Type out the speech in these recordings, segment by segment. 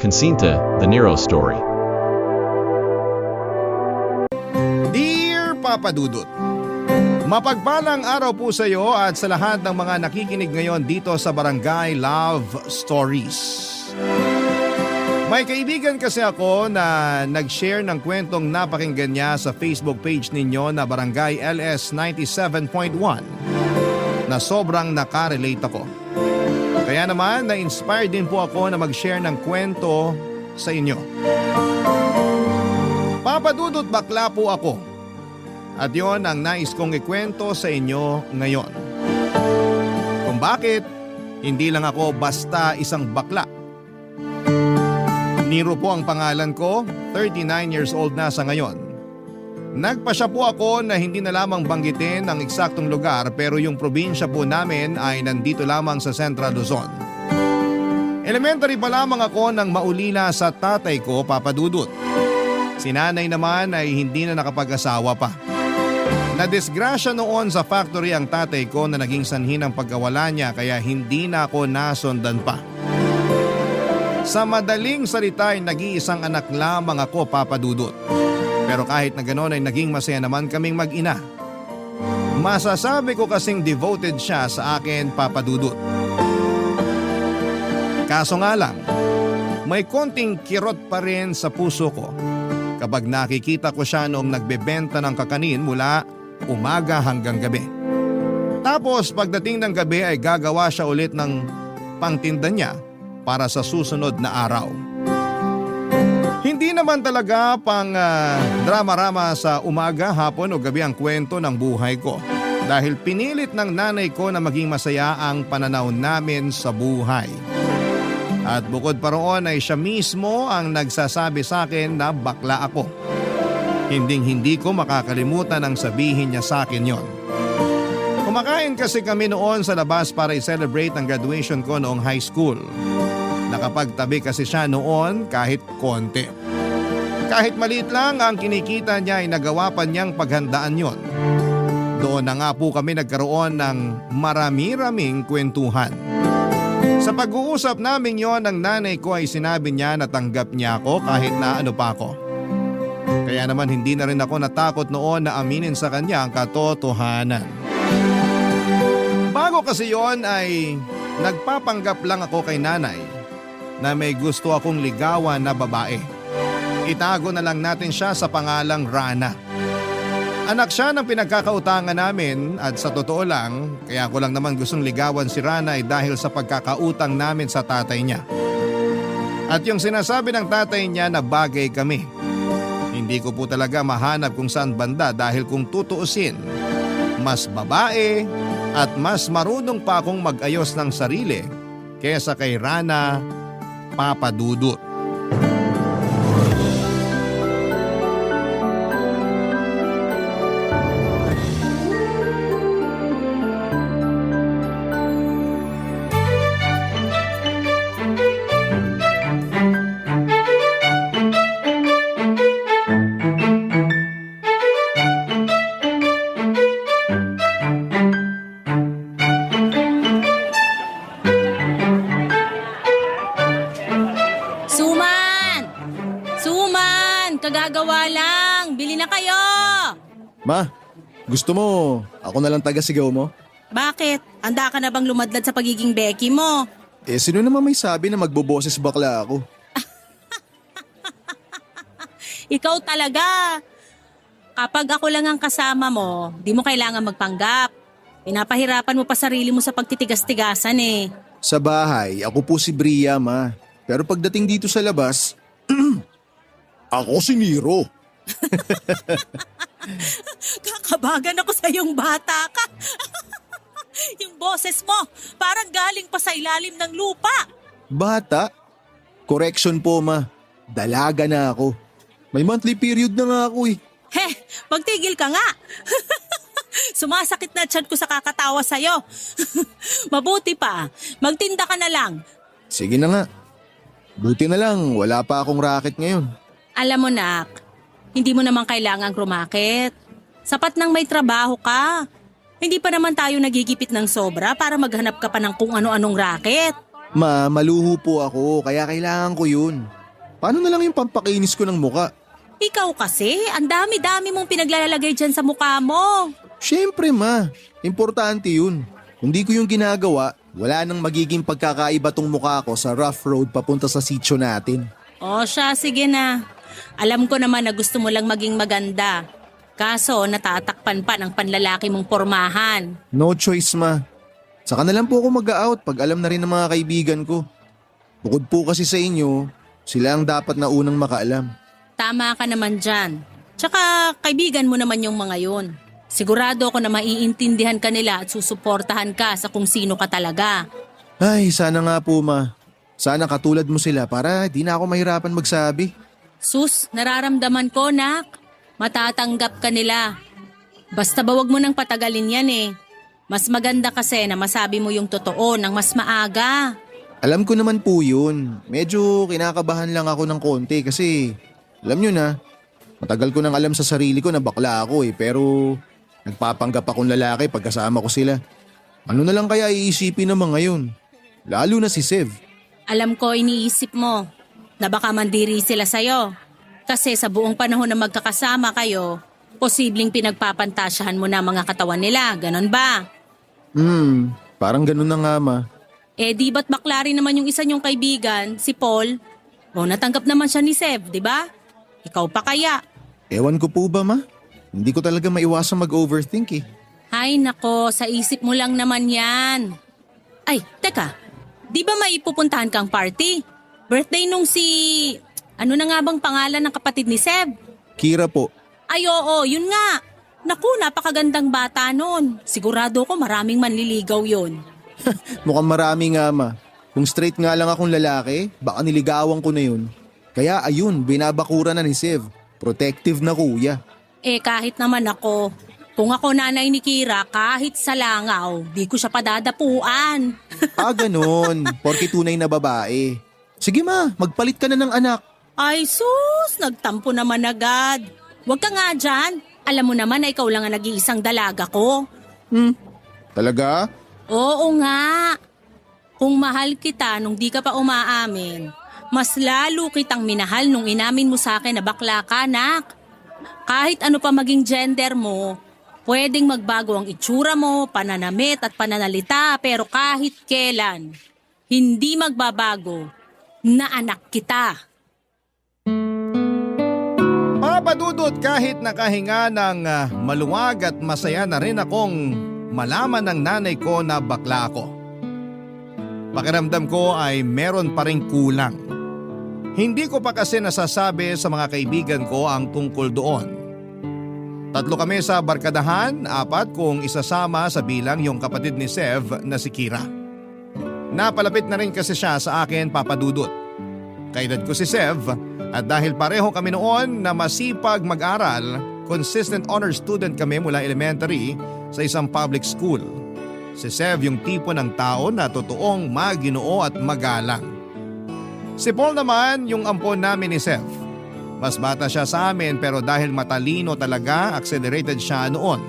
Consinta, The Nero Story. Dear Papa Dudut, mapagpalang araw po sa iyo at sa lahat ng mga nakikinig ngayon dito sa Barangay Love Stories. May kaibigan kasi ako na nag-share ng kwentong napakinggan niya sa Facebook page ninyo na Barangay LS 97.1 na sobrang nakarelate ako. Kaya naman na-inspire din po ako na mag-share ng kwento sa inyo. Papa Dudut, bakla po ako. At yon ang nais kong ikwento sa inyo ngayon. Kung bakit, hindi lang ako basta isang bakla. Nero po ang pangalan ko, 39 years old na sa ngayon. Nagpasya po ako na hindi na lamang banggitin ang eksaktong lugar pero yung probinsya po namin ay nandito lamang sa Central Luzon. Elementary pa lamang ako nang maulila sa tatay ko, Papa Dudut. Si nanay naman ay hindi na nakapag-asawa pa. Nadisgrasya noon sa factory ang tatay ko na naging sanhi ng pagkawala niya kaya hindi na ako nasundan pa. Sa madaling salita ay nag-iisang anak lamang ako, Papa Dudut. Pero kahit na gano'n ay naging masaya naman kaming mag-ina. Masasabi ko kasing devoted siya sa akin, Papa Dudut. Kaso nga lang, may konting kirot pa rin sa puso ko kapag nakikita ko siya noong nagbebenta ng kakanin mula umaga hanggang gabi. Tapos pagdating ng gabi ay gagawa siya ulit ng pangtinda niya para sa susunod na araw. Hindi naman talaga pang drama-rama sa umaga, hapon o gabi ang kwento ng buhay ko. Dahil pinilit ng nanay ko na maging masaya ang pananaw namin sa buhay. At bukod pa roon ay siya mismo ang nagsasabi sa akin na bakla ako. Hinding-hindi ko makakalimutan ang sabihin niya sa akin yon. Kumakain kasi kami noon sa labas para i-celebrate ang graduation ko noong high school. Nakapagtabi kasi siya noon kahit konti. Kahit maliit lang ang kinikita niya ay nagawa pa niyang paghandaan yon. Doon na nga po kami nagkaroon ng marami-raming kwentuhan. Sa pag-uusap namin yon ng nanay ko ay sinabi niya na tanggap niya ako kahit na ano pa ako. Kaya naman hindi na rin ako natakot noon na aminin sa kanya ang katotohanan. Bago kasi yon ay nagpapanggap lang ako kay nanay na may gusto akong ligawan na babae. Itago na lang natin siya sa pangalang Rana. Anak siya ng pinagkakautangan namin at sa totoo lang, kaya ko lang naman gustong ligawan si Rana ay dahil sa pagkakautang namin sa tatay niya. At yung sinasabi ng tatay niya na bagay kami. Hindi ko po talaga mahanap kung saan banda dahil kung tutuusin, mas babae at mas marunong pa akong mag-ayos ng sarili kaysa kay Rana, Papa Dudut. Kagagawa lang. Bili na kayo. Ma, gusto mo ako na lang taga-sigaw mo? Bakit? Handa ka na bang lumadlad sa pagiging Becky mo? Sino naman may sabi na magboboses bakla ako? Ikaw talaga. Kapag ako lang ang kasama mo, di mo kailangan magpanggap. Pinapahirapan mo pa sarili mo sa pagtitigas-tigasan eh. Sa bahay, ako po si Bria, ma. Pero pagdating dito sa labas, ako si Nero. Kakabagan ako sa yung bata ka. Yung boses mo, parang galing pa sa ilalim ng lupa. Bata? Correction po, ma. Dalaga na ako. May monthly period na nga ako eh. Magtigil ka nga. Sumasakit na tiyan ko sa kakatawa sa'yo. Mabuti pa, magtinda ka na lang. Sige na nga. Buti na lang, wala pa akong racket ngayon. Alam mo nak, hindi mo naman kailangang rumakit. Sapat nang may trabaho ka. Hindi pa naman tayo nagigipit ng sobra para maghanap ka pa ng kung ano-anong racket. Ma, maluho po ako kaya kailangan ko yun. Paano na lang yung pampakinis ko ng muka? Ikaw kasi, ang dami-dami mong pinaglalagay dyan sa mukha mo. Siyempre ma, importante yun. Kung di ko yung ginagawa, wala nang magiging pagkakaiba tong mukha ko sa rough road papunta sa sitio natin. O siya, sige na. Alam ko naman na gusto mo lang maging maganda. Kaso natatakpan pa ng panlalaki mong pormahan. No choice ma. Saka na lang po ako mag-out pag alam na rin ng mga kaibigan ko. Bukod po kasi sa inyo, sila ang dapat na unang makaalam. Tama ka naman dyan. Tsaka kaibigan mo naman yung mga yun. Sigurado ako na maiintindihan ka nila at susuportahan ka sa kung sino ka talaga. Ay, sana nga po ma. Sana katulad mo sila para di na ako mahirapan magsabi. Sus, nararamdaman ko, nak. Matatanggap ka nila. Basta ba wag mo nang patagalin yan eh. Mas maganda kasi na masabi mo yung totoo ng mas maaga. Alam ko naman po yun. Medyo kinakabahan lang ako ng konti kasi alam nyo na, matagal ko nang alam sa sarili ko na bakla ako eh pero nagpapanggap akong lalaki pagkasama ko sila. Ano na lang kaya iisipin naman ngayon? Lalo na si Sev. Alam ko iniisip mo na baka mandiri sila sa'yo. Kasi sa buong panahon na magkakasama kayo, posibleng pinagpapantasyahan mo na mga katawan nila, ganon ba? Parang ganun na nga ma. Eh di ba't bakla rin naman yung isa niyong kaibigan, si Paul? O natanggap naman siya ni Sev, di ba? Ikaw pa kaya? Ewan ko po ba ma? Hindi ko talaga maiwasang mag-overthink eh. Ay nako, sa isip mo lang naman yan. Ay, teka, di ba may pupuntahan kang party? Birthday nung si... Ano na nga bang pangalan ng kapatid ni Sev? Kira po. Ay oo, yun nga. Naku, napakagandang bata nun. Sigurado ko maraming manliligaw yun. Mukhang marami nga ma. Kung straight nga lang akong lalaki, baka niligawan ko na yun. Kaya ayun, binabakura na ni Sev. Protective na kuya. Eh kahit naman ako, kung ako nanay ni Kira, kahit sa langaw, di ko siya padadapuan. Ganun. Porke tunay na babae. Sige ma, magpalit ka na ng anak. Ay sus, nagtampo naman agad. Huwag ka nga dyan. Alam mo naman na ikaw lang ang nag-iisang dalaga ko. Talaga? Oo nga. Kung mahal kita nung di ka pa umaamin, mas lalo kitang minahal nung inamin mo sa akin na bakla ka, nak. Kahit ano pa maging gender mo, pwedeng magbago ang itsura mo, pananamit at pananalita, pero kahit kailan, hindi magbabago na anak kita. Papadudot kahit nakahinga ng maluwag at masaya na rin akong malaman ng nanay ko na bakla ako. Pakiramdam ko ay meron pa ring kulang. Hindi ko pa kasi nasasabi sa mga kaibigan ko ang tungkol doon. 3 kami sa barkadahan, 4 kung isasama sa bilang yung kapatid ni Sev na si Kira. Napalapit na rin kasi siya sa akin, papadudot. Kaedad ko si Sev at dahil pareho kami noon na masipag mag-aral, consistent honor student kami mula elementary sa isang public school. Si Sev yung tipo ng tao na totoong maginoo at magalang. Si Paul naman yung ampon namin ni Sev. Mas bata siya sa amin pero dahil matalino talaga, accelerated siya noon.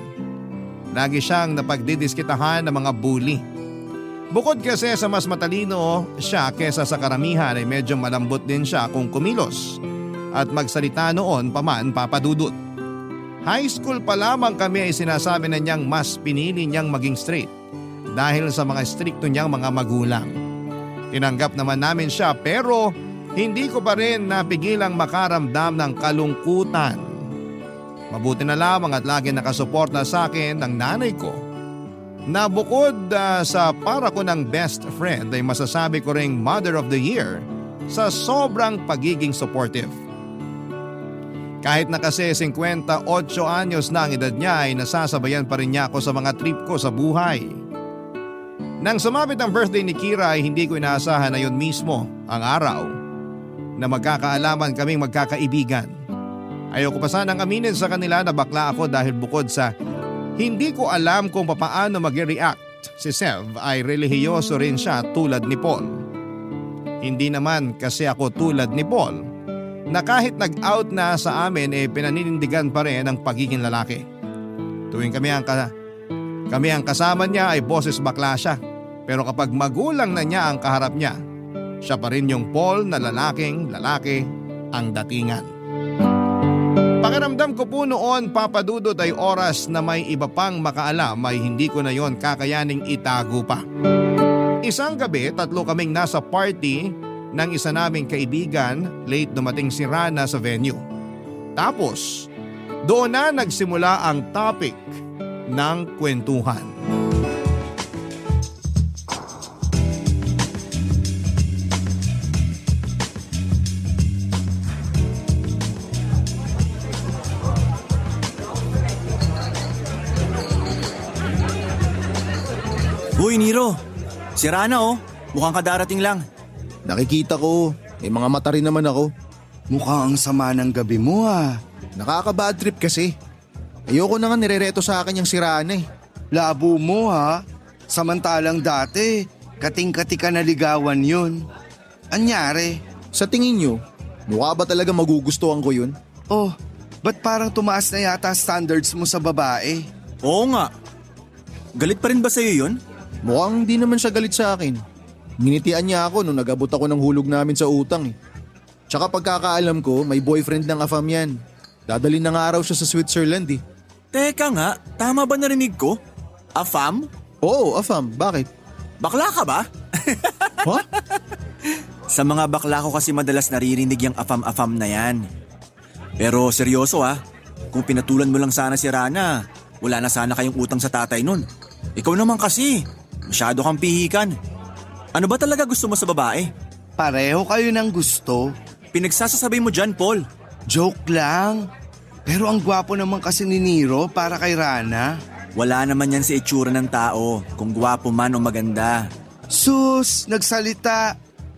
Lagi siyang napagdidiskitahan ng mga bully. Bukod kasi sa mas matalino siya kesa sa karamihan ay medyo malambot din siya kung kumilos at magsalita noon paman, papadudot. High school pa lamang kami ay sinasabi na niyang mas pinili niyang maging straight dahil sa mga strikto niyang mga magulang. Tinanggap naman namin siya pero hindi ko pa rin napigilang makaramdam ng kalungkutan. Mabuti na lamang at lagi nakasuporta sa akin ng nanay ko na bukod sa para ko ng best friend ay masasabi ko ring Mother of the Year sa sobrang pagiging supportive. Kahit na kasi 58 anyos na ang edad niya ay nasasabayan pa rin niya ako sa mga trip ko sa buhay. Nang sumapit ang birthday ni Kira ay hindi ko inaasahan na yun mismo ang araw na magkakaalaman kaming magkakaibigan. Ayoko pa sanang aminin sa kanila na bakla ako dahil bukod sa hindi ko alam kung papaano mag-react, si Sev ay relihiyoso rin siya tulad ni Paul. Hindi naman kasi ako tulad ni Paul na kahit nag-out na sa amin pinaninindigan pa rin ang pagiging lalaki. Tuwing kami ang kasama niya ay boses bakla siya. Pero kapag magulang na niya ang kaharap niya, siya pa rin yung Paul na lalaking lalaki ang datingan. Pakiramdam ko po noon, Papa Dudut, ay oras na may iba pang makaalam ay hindi ko na yon kakayaning itago pa. Isang gabi, 3 kaming nasa party ng isa naming kaibigan, late dumating si Rana sa venue. Tapos, doon na nagsimula ang topic ng kwentuhan. Uy, Nero. Si Rana oh. Mukhang kadarating lang. Nakikita ko, may mga mata rin naman ako. Mukhang ang sama ng gabi mo ah. Nakaka-bad trip kasi. Ayoko na nga nirereto sa akin yung si Rana eh. Labo mo ha. Samantalang dati, kating-kati ka na ligawan yun. Anyari? Sa tingin nyo, mukha ba talaga magugustuhan ko yun? Oh, ba't parang tumaas na yata standards mo sa babae? Oo nga. Galit pa rin ba sa'yo yun? Mukhang di naman siya galit sa akin. Ginitian niya ako nung nag-abot ako ng hulog namin sa utang eh. Tsaka pagkakaalam ko, may boyfriend ng afam yan. Dadalhin na nga raw siya sa Switzerland eh. Teka nga, tama ba narinig ko? Afam? Oo, afam. Bakit? Bakla ka ba? Ha? Sa mga bakla ko kasi madalas naririnig yung afam-afam na yan. Pero seryoso ha, kung pinatulan mo lang sana si Rana, wala na sana kayong utang sa tatay nun. Ikaw naman kasi, masyado kang pihikan. Ano ba talaga gusto mo sa babae? Pareho kayo ng gusto. Pinagsasasabi mo dyan, Paul. Joke lang. Pero ang gwapo naman kasi ni Nero para kay Rana. Wala naman yan sa itsura ng tao, kung gwapo man o maganda. Sus, nagsalita.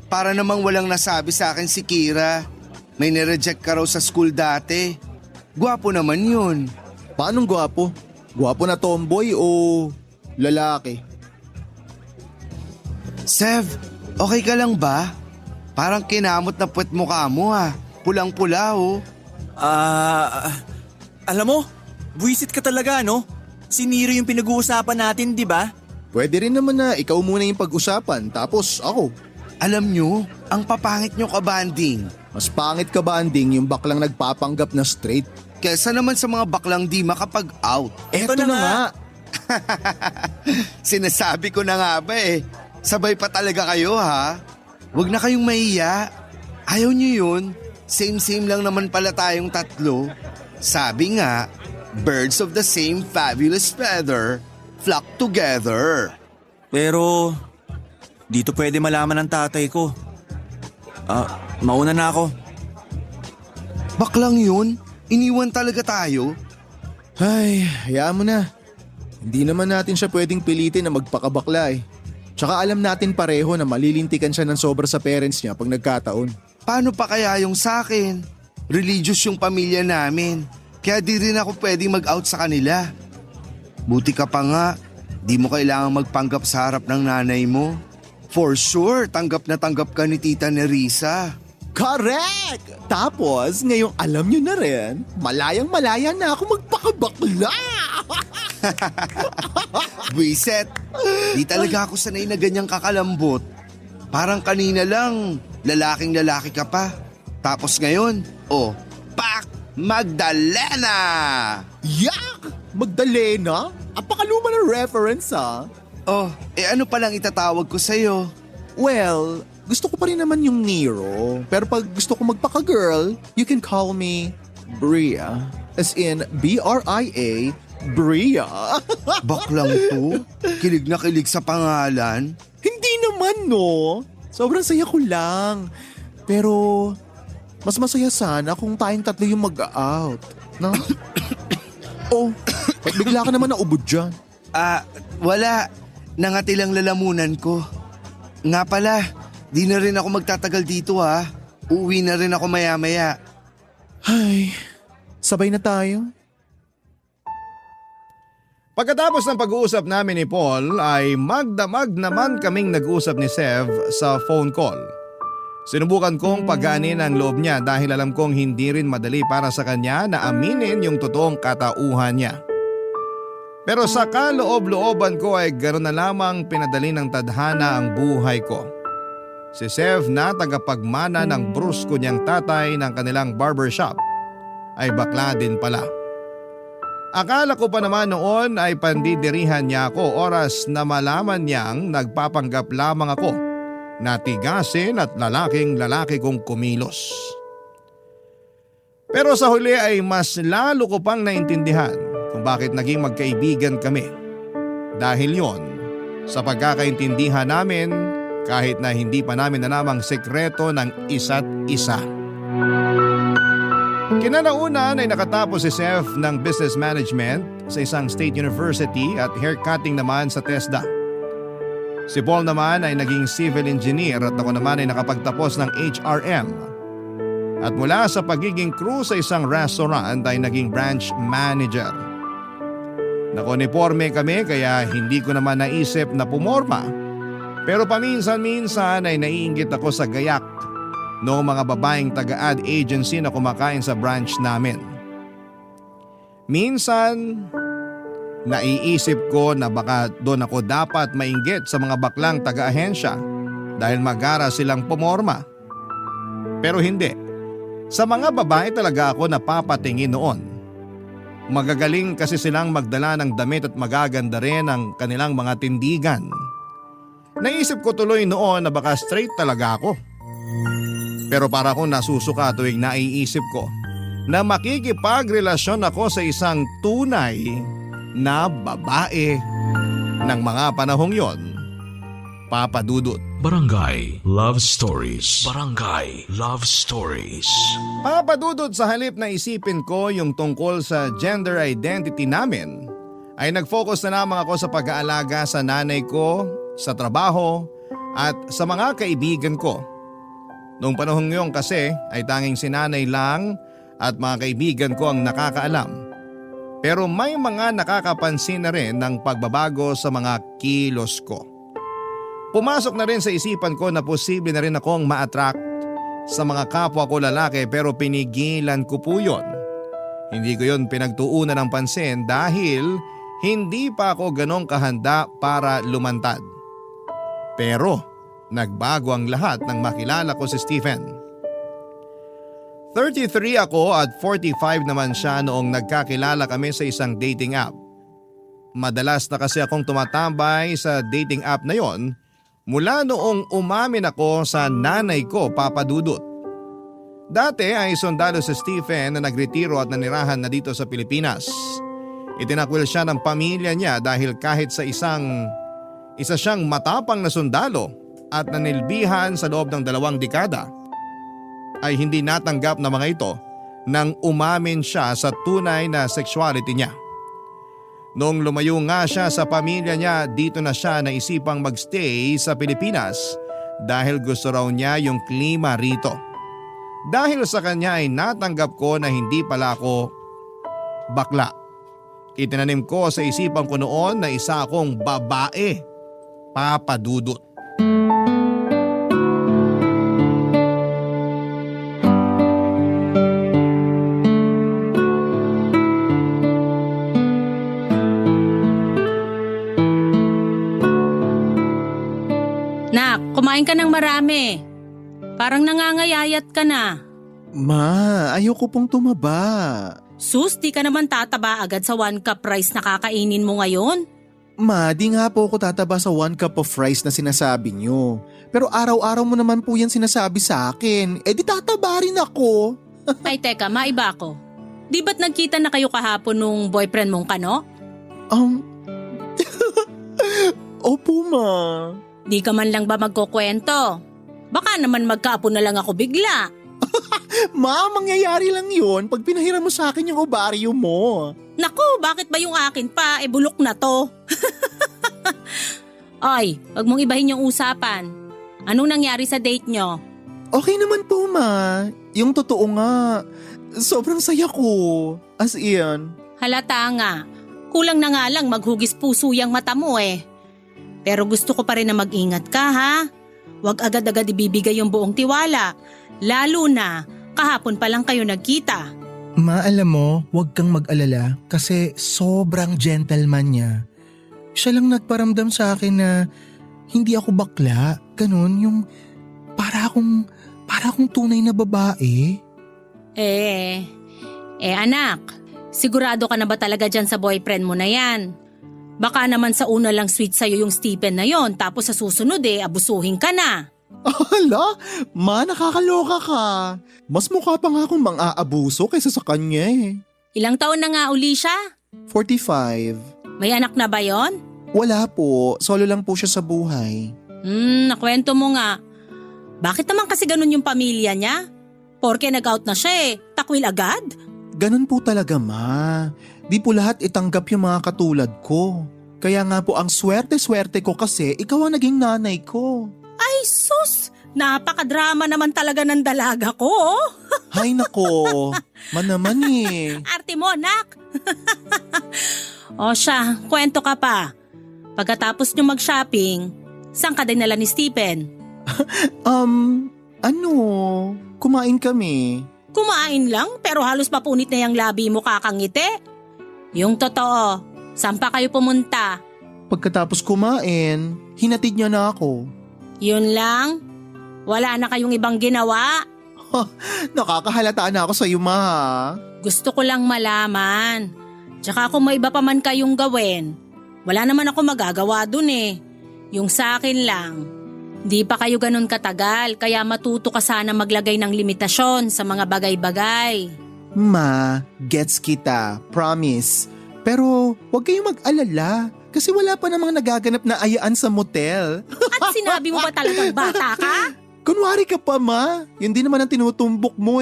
Para namang walang nasabi sa akin si Kira. May nireject ka raw sa school dati. Gwapo naman yun. Paanong gwapo? Gwapo na tomboy o lalaki? Sev, okay ka lang ba? Parang kinamot na puwet mukha mo ha. Pulang-pula oh. Alam mo, buwisit ka talaga no? Si Nero yung pinag-uusapan natin, di ba? Pwede rin naman na ikaw muna yung pag-usapan tapos ako. Alam nyo, ang papangit nyo kabanding. Mas pangit ka banding yung baklang nagpapanggap na straight. Kesa naman sa mga baklang di makapag-out. Eto na nga. Sinasabi ko na nga ba eh. Sabay pa talaga kayo ha. Huwag na kayong mahiya. Ayaw nyo yun. Same-same lang naman pala tayong tatlo. Sabi nga, birds of the same fabulous feather flock together. Pero, dito pwede malaman ng tatay ko. Mauna na ako. Baklang yun? Iniwan talaga tayo? Ay, hayaan mo na. Hindi naman natin siya pwedeng pilitin na magpakabakla eh. Tsaka alam natin pareho na malilintikan siya ng sobra sa parents niya pag nagkataon. Paano pa kaya yung sakin? Religious yung pamilya namin. Kaya di rin ako pwedeng mag-out sa kanila. Buti ka pa nga, di mo kailangang magpanggap sa harap ng nanay mo. For sure, tanggap na tanggap ka ni Tita Nerissa. Correct! Tapos, ngayong alam nyo na rin, malayang-malaya na ako magpakabakla! Buiset, di talaga ako sanay na ganyang kakalambot. Parang kanina lang, lalaking-lalaki ka pa. Tapos ngayon, pak! Magdalena! Yak! Magdalena? Apakaluma ng reference ha? Ano palang itatawag ko sa'yo? Well, gusto ko pa rin naman yung Nero. Pero pag gusto ko magpaka-girl, you can call me Bria. As in, B-R-I-A, Bria. Baklang to? Kilig na kilig sa pangalan? Hindi naman no. Sobrang saya ko lang. Pero, mas masaya sana kung tayong tatlo yung mag-out. No? Ba't bigla ka naman naubod dyan? Wala. Nangati lang lalamunan ko. Nga pala, di na rin ako magtatagal dito ha. Uuwi na rin ako maya-maya. Ay, sabay na tayo. Pagkatapos ng pag-uusap namin ni Paul ay magdamag naman kaming nag-usap ni Sev sa phone call. Sinubukan kong pagaanin ang loob niya dahil alam kong hindi rin madali para sa kanya na aminin yung totoong katauhan niya. Pero sa kaloob-looban ko ay gano'n na lamang pinadali ng tadhana ang buhay ko. si Sev na tagapagmana ng brusko niyang tatay ng kanilang barbershop ay bakla din pala. Akala ko pa naman noon ay pandidirihan niya ako oras na malaman niyang nagpapanggap lamang ako na tigasin at lalaki kong kumilos. Pero sa huli ay mas lalo ko pang naintindihan kung bakit naging magkaibigan kami. Dahil yon, sa pagkakaintindihan namin kahit na hindi pa namin alamang sekreto ng isa't isa. Kinalaunan ay nakatapos si Seth ng business management sa isang state university at haircutting naman sa TESDA. Si Paul naman ay naging civil engineer at ako naman ay nakapagtapos ng HRM. At mula sa pagiging crew sa isang restaurant ay naging branch manager. Nakoniporme kami kaya hindi ko naman naisip na pumorma. Pero paminsan-minsan ay naiinggit ako sa gayak noong mga babaeng taga-ad agency na kumakain sa branch namin. Minsan, naiisip ko na baka doon ako dapat mainggit sa mga baklang taga-ahensya dahil magara silang pumorma. Pero hindi. Sa mga babae talaga ako napapatingin noon. Magagaling kasi silang magdala ng damit at magaganda rin ang kanilang mga tindigan. Naisip ko tuloy noon na baka straight talaga ako. Pero para akong nasusuka tuwing naiisip ko na makikipagrelasyon ako sa isang tunay na babae ng mga panahong yon. Papa Dudut. Barangay Love Stories. Barangay Love Stories. Papa Dudut, sa halip na isipin ko yung tungkol sa gender identity namin, ay nag-focus na lamang ako sa pag-aalaga sa nanay ko, sa trabaho at sa mga kaibigan ko. Noong panahon yun kasi ay tanging si nanay lang at mga kaibigan ko ang nakakaalam. Pero may mga nakakapansin na rin ng pagbabago sa mga kilos ko. Pumasok na rin sa isipan ko na posible na rin akong ma-attract sa mga kapwa ko lalaki pero pinigilan ko po yun. Hindi ko yun pinagtuunan ng pansin dahil hindi pa ako ganong kahanda para lumantad. Pero nagbago ang lahat nang makilala ko si Stephen. 33 ako at 45 naman siya noong nagkakilala kami sa isang dating app. Madalas na kasi akong tumatambay sa dating app na yon mula noong umamin ako sa nanay ko, Papa Dudut. Dati ay sundalo si Stephen na nagretiro at nanirahan na dito sa Pilipinas. Itinakwil siya ng pamilya niya dahil kahit sa isa siyang matapang na sundalo at nanilbihan sa loob ng 2 dekada, ay hindi natanggap na mga ito nang umamin siya sa tunay na sexuality niya. Noong lumayo nga siya sa pamilya niya, dito na siya naisipang magstay sa Pilipinas dahil gusto raw niya yung klima rito. Dahil sa kanya ay natanggap ko na hindi pala ako bakla. Itinanim ko sa isipan ko noon na isa akong babae, Papa Dudut. Nak, kumain ka ng marami. Parang nangangayayat ka na. Ma, ayoko pong tumaba. Sus, di ka naman tataba agad sa 1 cup rice na kakainin mo ngayon? Ma, di nga po ako tataba sa 1 cup of rice na sinasabi nyo. Pero araw-araw mo naman po yan sinasabi sa akin. Eh di tataba rin ako. Ay teka, maiba ako. Di ba't nagkita na kayo kahapon nung boyfriend mong kano? Opo, ma. Di ka man lang ba magkukwento? Baka naman magkaapo na lang ako bigla. Ma, mangyayari lang yun pag pinahiram mo sa akin yung ovaryo mo. Naku, bakit ba yung akin pa? E bulok na to. Ay, wag mong ibahin yung usapan. Anong nangyari sa date nyo? Okay naman po, ma. Yung totoo nga, sobrang saya ko. As in. Halata nga. Kulang na nga lang maghugis puso yung mata mo eh. Pero gusto ko pa rin na mag-ingat ka ha. Huwag agad-agad ibibigay yung buong tiwala. Lalo na, kahapon pa lang kayo nagkita. Ma, alam mo, huwag kang mag-alala kasi sobrang gentleman niya. Siya lang nagparamdam sa akin na hindi ako bakla. Ganun, Para akong tunay na babae. Anak, sigurado ka na ba talaga dyan sa boyfriend mo na yan? Baka naman sa una lang sweet sa'yo yung Stephen na yon, tapos sa susunod abusuhin ka na. Hala, ma, nakakaloka ka. Mas mukha pa nga akong mang-aabuso kaysa sa kanya eh. Ilang taon na nga uli siya? 45. May anak na ba yon? Wala po, solo lang po siya sa buhay. Nakwento mo nga. Bakit naman kasi ganun yung pamilya niya? Porke nag-out na siya takwil agad? Ganun po talaga, ma. Di po lahat itanggap yung mga katulad ko. Kaya nga po ang swerte-swerte ko kasi ikaw ang naging nanay ko. Ay sus! Napakadrama naman talaga ng dalaga ko. Hay nako, naman eh. Arte mo, nak! O siya, kwento ka pa. Pagkatapos nyo mag-shopping, saan ka dinala ni Stephen? Kumain kami. Kumain lang pero halos mapunit na yung labi mo kakangiti. Yung totoo, saan pa kayo pumunta? Pagkatapos kumain, hinatid niya na ako. Yun lang? Wala na kayong ibang ginawa? Nakakahalata na ako sa iyo, ma. Gusto ko lang malaman. Tsaka kung may iba pa man kayong gawin, wala naman ako magagawa dun Yung sa akin lang, di pa kayo ganun katagal kaya matuto ka sana maglagay ng limitasyon sa mga bagay-bagay. Ma, gets kita, promise. Pero huwag kayong mag-alala kasi wala pa namang nagaganap na ayaan sa motel. At sinabi mo ba talagang bata ka? Kunwari ka pa, ma. Yun din naman ang tinutumbok mo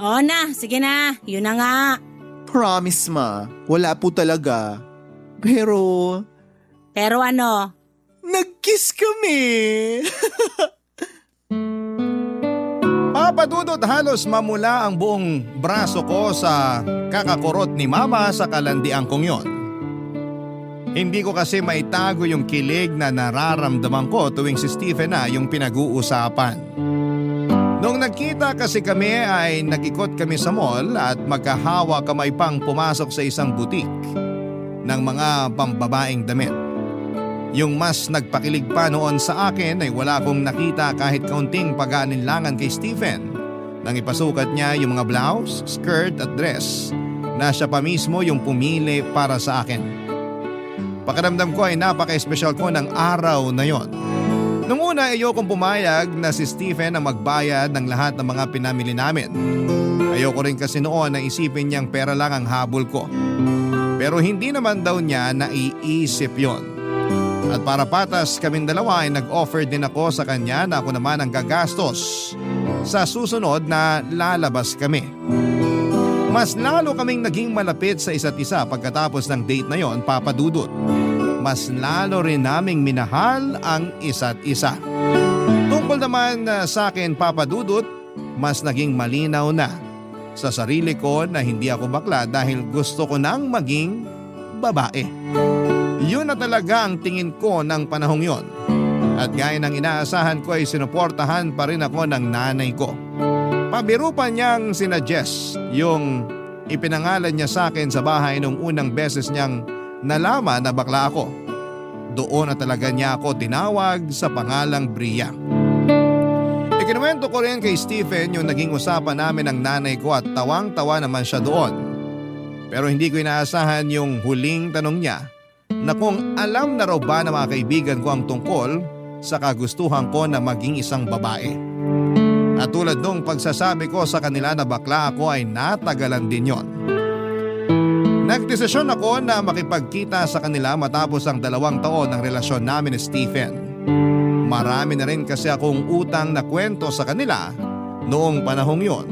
Oo na, sige na, yun na nga. Promise, ma. Wala po talaga. Pero ano? nag-kiss kami. Papadudot halos mamula ang buong braso ko sa kakakurot ni mama sa kalandian kong yon. Hindi ko kasi maitago yung kilig na nararamdaman ko tuwing si Stephen na yung pinag-uusapan. Nung nagkita kasi kami ay nag-ikot kami sa mall at magkahawa kamay pang pumasok sa isang butik ng mga pambabaeng damit. Yung mas nagpakilig pa noon sa akin ay wala akong nakita kahit kaunting pag-aalinlangan kay Stephen nang ipasukat niya yung mga blouse, skirt at dress na siya pa mismo yung pumili para sa akin. Pakiramdam ko ay napaka-espesyal ko ng araw na yon. Nung una ayokong pumayag na si Stephen ang magbayad ng lahat ng mga pinamili namin. Ayoko rin kasi noon na isipin niyang pera lang ang habol ko. Pero hindi naman daw niya naiisip yon. At para patas kaming dalawa ay nag-offer din ako sa kanya na ako naman ang gagastos sa susunod na lalabas kami. Mas lalo kaming naging malapit sa isa't isa pagkatapos ng date na yon, Papa Dudut. Mas lalo rin naming minahal ang isa't isa. Tungkol naman sa akin, Papa Dudut, mas naging malinaw na sa sarili ko na hindi ako bakla dahil gusto ko nang maging babae. Yun na talaga ang tingin ko ng panahong yon. At gaya ng inaasahan ko ay sinuportahan pa rin ako ng nanay ko. Pabiro pa niyang sinuggest yung ipinangalan niya sa akin sa bahay nung unang beses niyang nalaman na bakla ako. Doon na talaga niya ako tinawag sa pangalang Bria. Ikinuwento ko rin kay Stephen yung naging usapan namin ng nanay ko at tawang-tawa naman siya doon. Pero hindi ko inaasahan yung huling tanong niya na kung alam na raw ba ng mga kaibigan ko ang tungkol sa kagustuhan ko na maging isang babae. At tulad nung pagsasabi ko sa kanila na bakla ako ay natagalan din yon. Nagdesisyon ako na makipagkita sa kanila matapos ang 2 taon ng relasyon namin ni Stephen. Marami na rin kasi akong utang na kwento sa kanila noong panahong yon,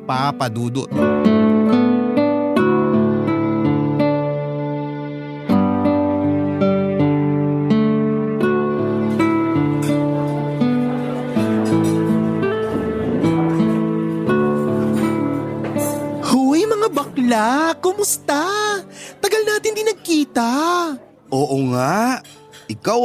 Papa Dudut. Bakla, kumusta? Tagal natin di nagkita. Oo nga. Ikaw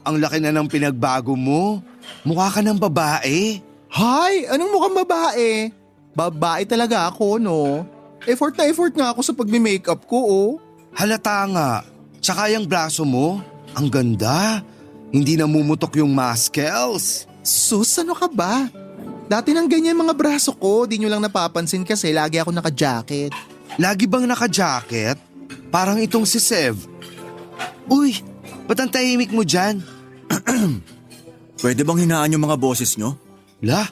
ang laki na ng pinagbago mo. Mukha ka ng babae. Hay, anong mukhang babae? Babae talaga ako, no? Effort na effort nga ako sa pagme-makeup ko, Halata nga. Tsaka yung braso mo, ang ganda. Hindi namumutok yung muscles. Sus, ano ka ba? Dati nang ganyan mga braso ko, di nyo lang napapansin kasi lagi ako naka-jacket. Lagi bang naka-jacket? Parang itong si Sev. Uy, ba't ang tahimik mo dyan? Pwede bang hinaan yung mga boses nyo? La,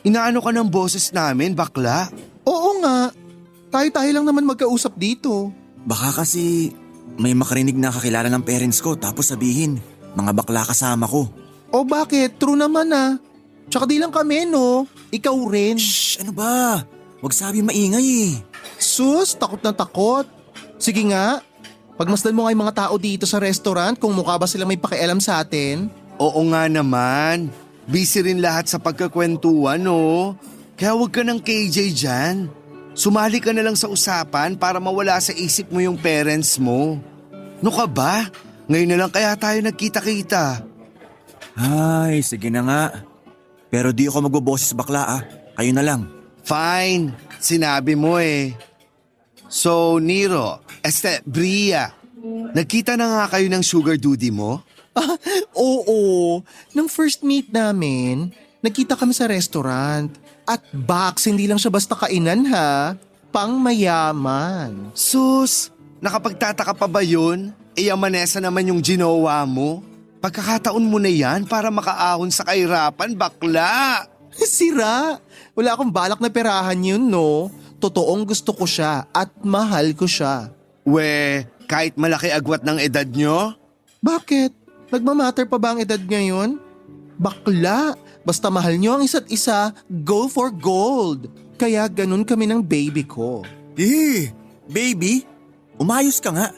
inaano ka ng boses namin, bakla? Oo nga, tayo-tayo lang naman magkausap dito. Baka kasi may makarinig na kakilala ng parents ko tapos sabihin, mga bakla kasama ko. O bakit? True naman ah. Tsaka di lang kami no, ikaw rin. Shh, ano ba? Huwag sabi maingay eh. Sus, takot na takot. Sige nga, pagmasdan mo nga yung mga tao dito sa restaurant kung mukha ba sila may pakialam sa atin. Oo nga naman. Busy rin lahat sa pagkakwentuhan, no? Kaya huwag ka ng KJ dyan. Sumali ka na lang sa usapan para mawala sa isip mo yung parents mo. No ka ba? Ngayon na lang kaya tayo nagkita-kita. Ay, sige na nga. Pero di ako magboboses bakla ah. Kayo na lang. Fine, sinabi mo eh. So, Nero, Bria, nagkita na nga kayo ng sugar duty mo? Oo, nung first meet namin, nagkita kami sa restaurant. At box, hindi lang siya basta kainan ha, pang mayaman. Sus, nakapagtataka pa ba yun? Yamanesa naman yung ginawa mo. Pagkakataon mo na yan para makaahon sa kahirapan, bakla. Sira, wala akong balak na perahan yun no. Totoong gusto ko siya at mahal ko siya. We, kahit malaki agwat ng edad nyo? Bakit? Nagmamatter pa ba ang edad ngayon? Bakla, basta mahal nyo ang isa't isa, go for gold. Kaya ganun kami ng baby ko. Baby? Umayos ka nga.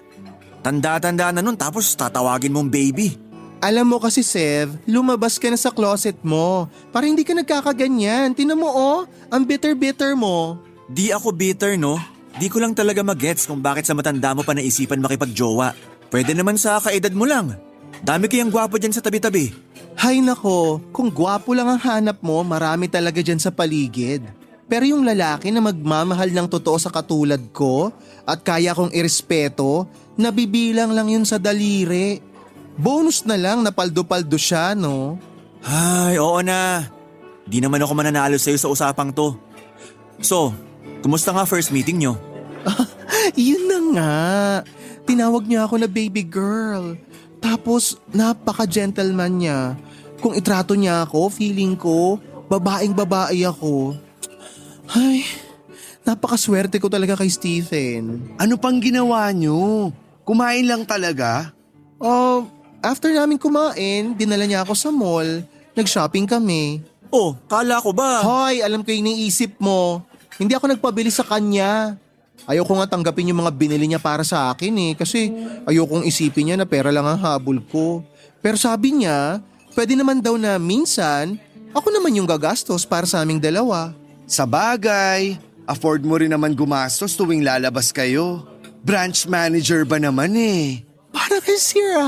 Tanda-tanda na nun tapos tatawagin mong baby. Alam mo kasi Sev, lumabas ka na sa closet mo para hindi ka nagkakaganyan. Tinan mo oh, ang bitter-bitter mo. Di ako bitter no? Di ko lang talaga magets kung bakit sa matanda mo pa naisipan makipagjowa. Pwede naman sa kaedad mo lang. Dami kayang gwapo dyan sa tabi-tabi. Hay nako, kung gwapo lang ang hanap mo, marami talaga dyan sa paligid. Pero yung lalaki na magmamahal ng totoo sa katulad ko at kaya kong irespeto, nabibilang lang yun sa daliri. Bonus na lang na paldo-paldo siya, no? Ay, oo na. Di naman ako mananalo sa'yo sa usapang to. So, kumusta nga first meeting nyo? Yun na nga. Tinawag niya ako na baby girl. Tapos napaka-gentleman niya. Kung itrato niya ako, feeling ko, babaeng-babae ako. Ay, napakaswerte ko talaga kay Stephen. Ano pang ginawa nyo? Kumain lang talaga? After namin kumain, dinala niya ako sa mall. Nag-shopping kami. Oh, kala ko ba? Hoy, alam ko yung iniisip mo. Hindi ako nagpabili sa kanya. Ayoko nga tanggapin yung mga binili niya para sa akin eh. Kasi ayokong isipin niya na pera lang ang habol ko. Pero sabi niya, pwede naman daw na minsan, ako naman yung gagastos para sa aming dalawa. Sa bagay, afford mo rin naman gumastos tuwing lalabas kayo. Branch manager ba naman eh? Parang sira.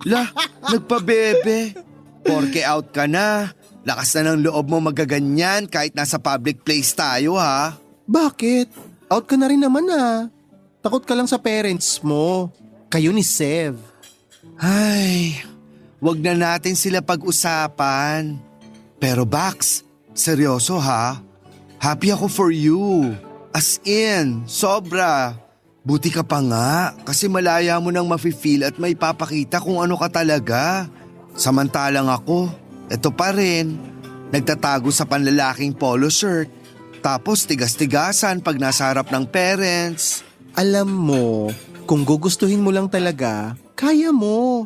La, nagpabebe. Porke out ka na. Lakas na ng loob mo magaganyan kahit nasa public place tayo ha. Bakit? Out ka na rin naman ah. Takot ka lang sa parents mo. Kayo ni Sev. Ay, wag na natin sila pag-usapan. Pero Bax, seryoso ha? Happy ako for you. As in, sobra. Buti ka pa nga kasi malaya mo nang mafe-feel at may papakita kung ano ka talaga. Samantalang ako, eto pa rin, nagtatago sa panlalaking polo shirt. Tapos tigas-tigasan pag nasa harap ng parents. Alam mo, kung gugustuhin mo lang talaga, kaya mo.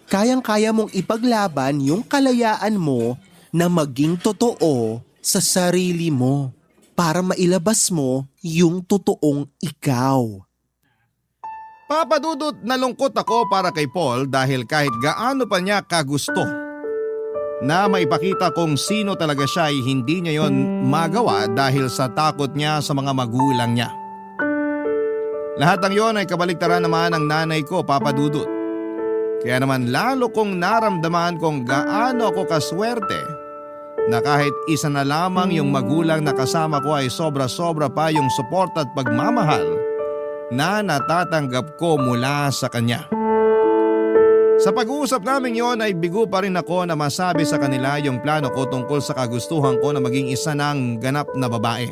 Kayang-kaya mong ipaglaban yung kalayaan mo na maging totoo sa sarili mo para mailabas mo yung totoong ikaw. Papadudot, nalungkot ako para kay Paul dahil kahit gaano pa niya kagusto na maipakita kung sino talaga siya ay hindi niya yon magawa dahil sa takot niya sa mga magulang niya. Lahat ng yon ay kabaliktaran naman ng nanay ko, Papa Dudut. Kaya naman lalo kong naramdaman kung gaano ako kaswerte na kahit isa na lamang yung magulang na kasama ko ay sobra-sobra pa yung support at pagmamahal na natatanggap ko mula sa kanya. Sa pag-uusap namin yon ay bigo pa rin ako na masabi sa kanila yung plano ko tungkol sa kagustuhan ko na maging isa ng ganap na babae.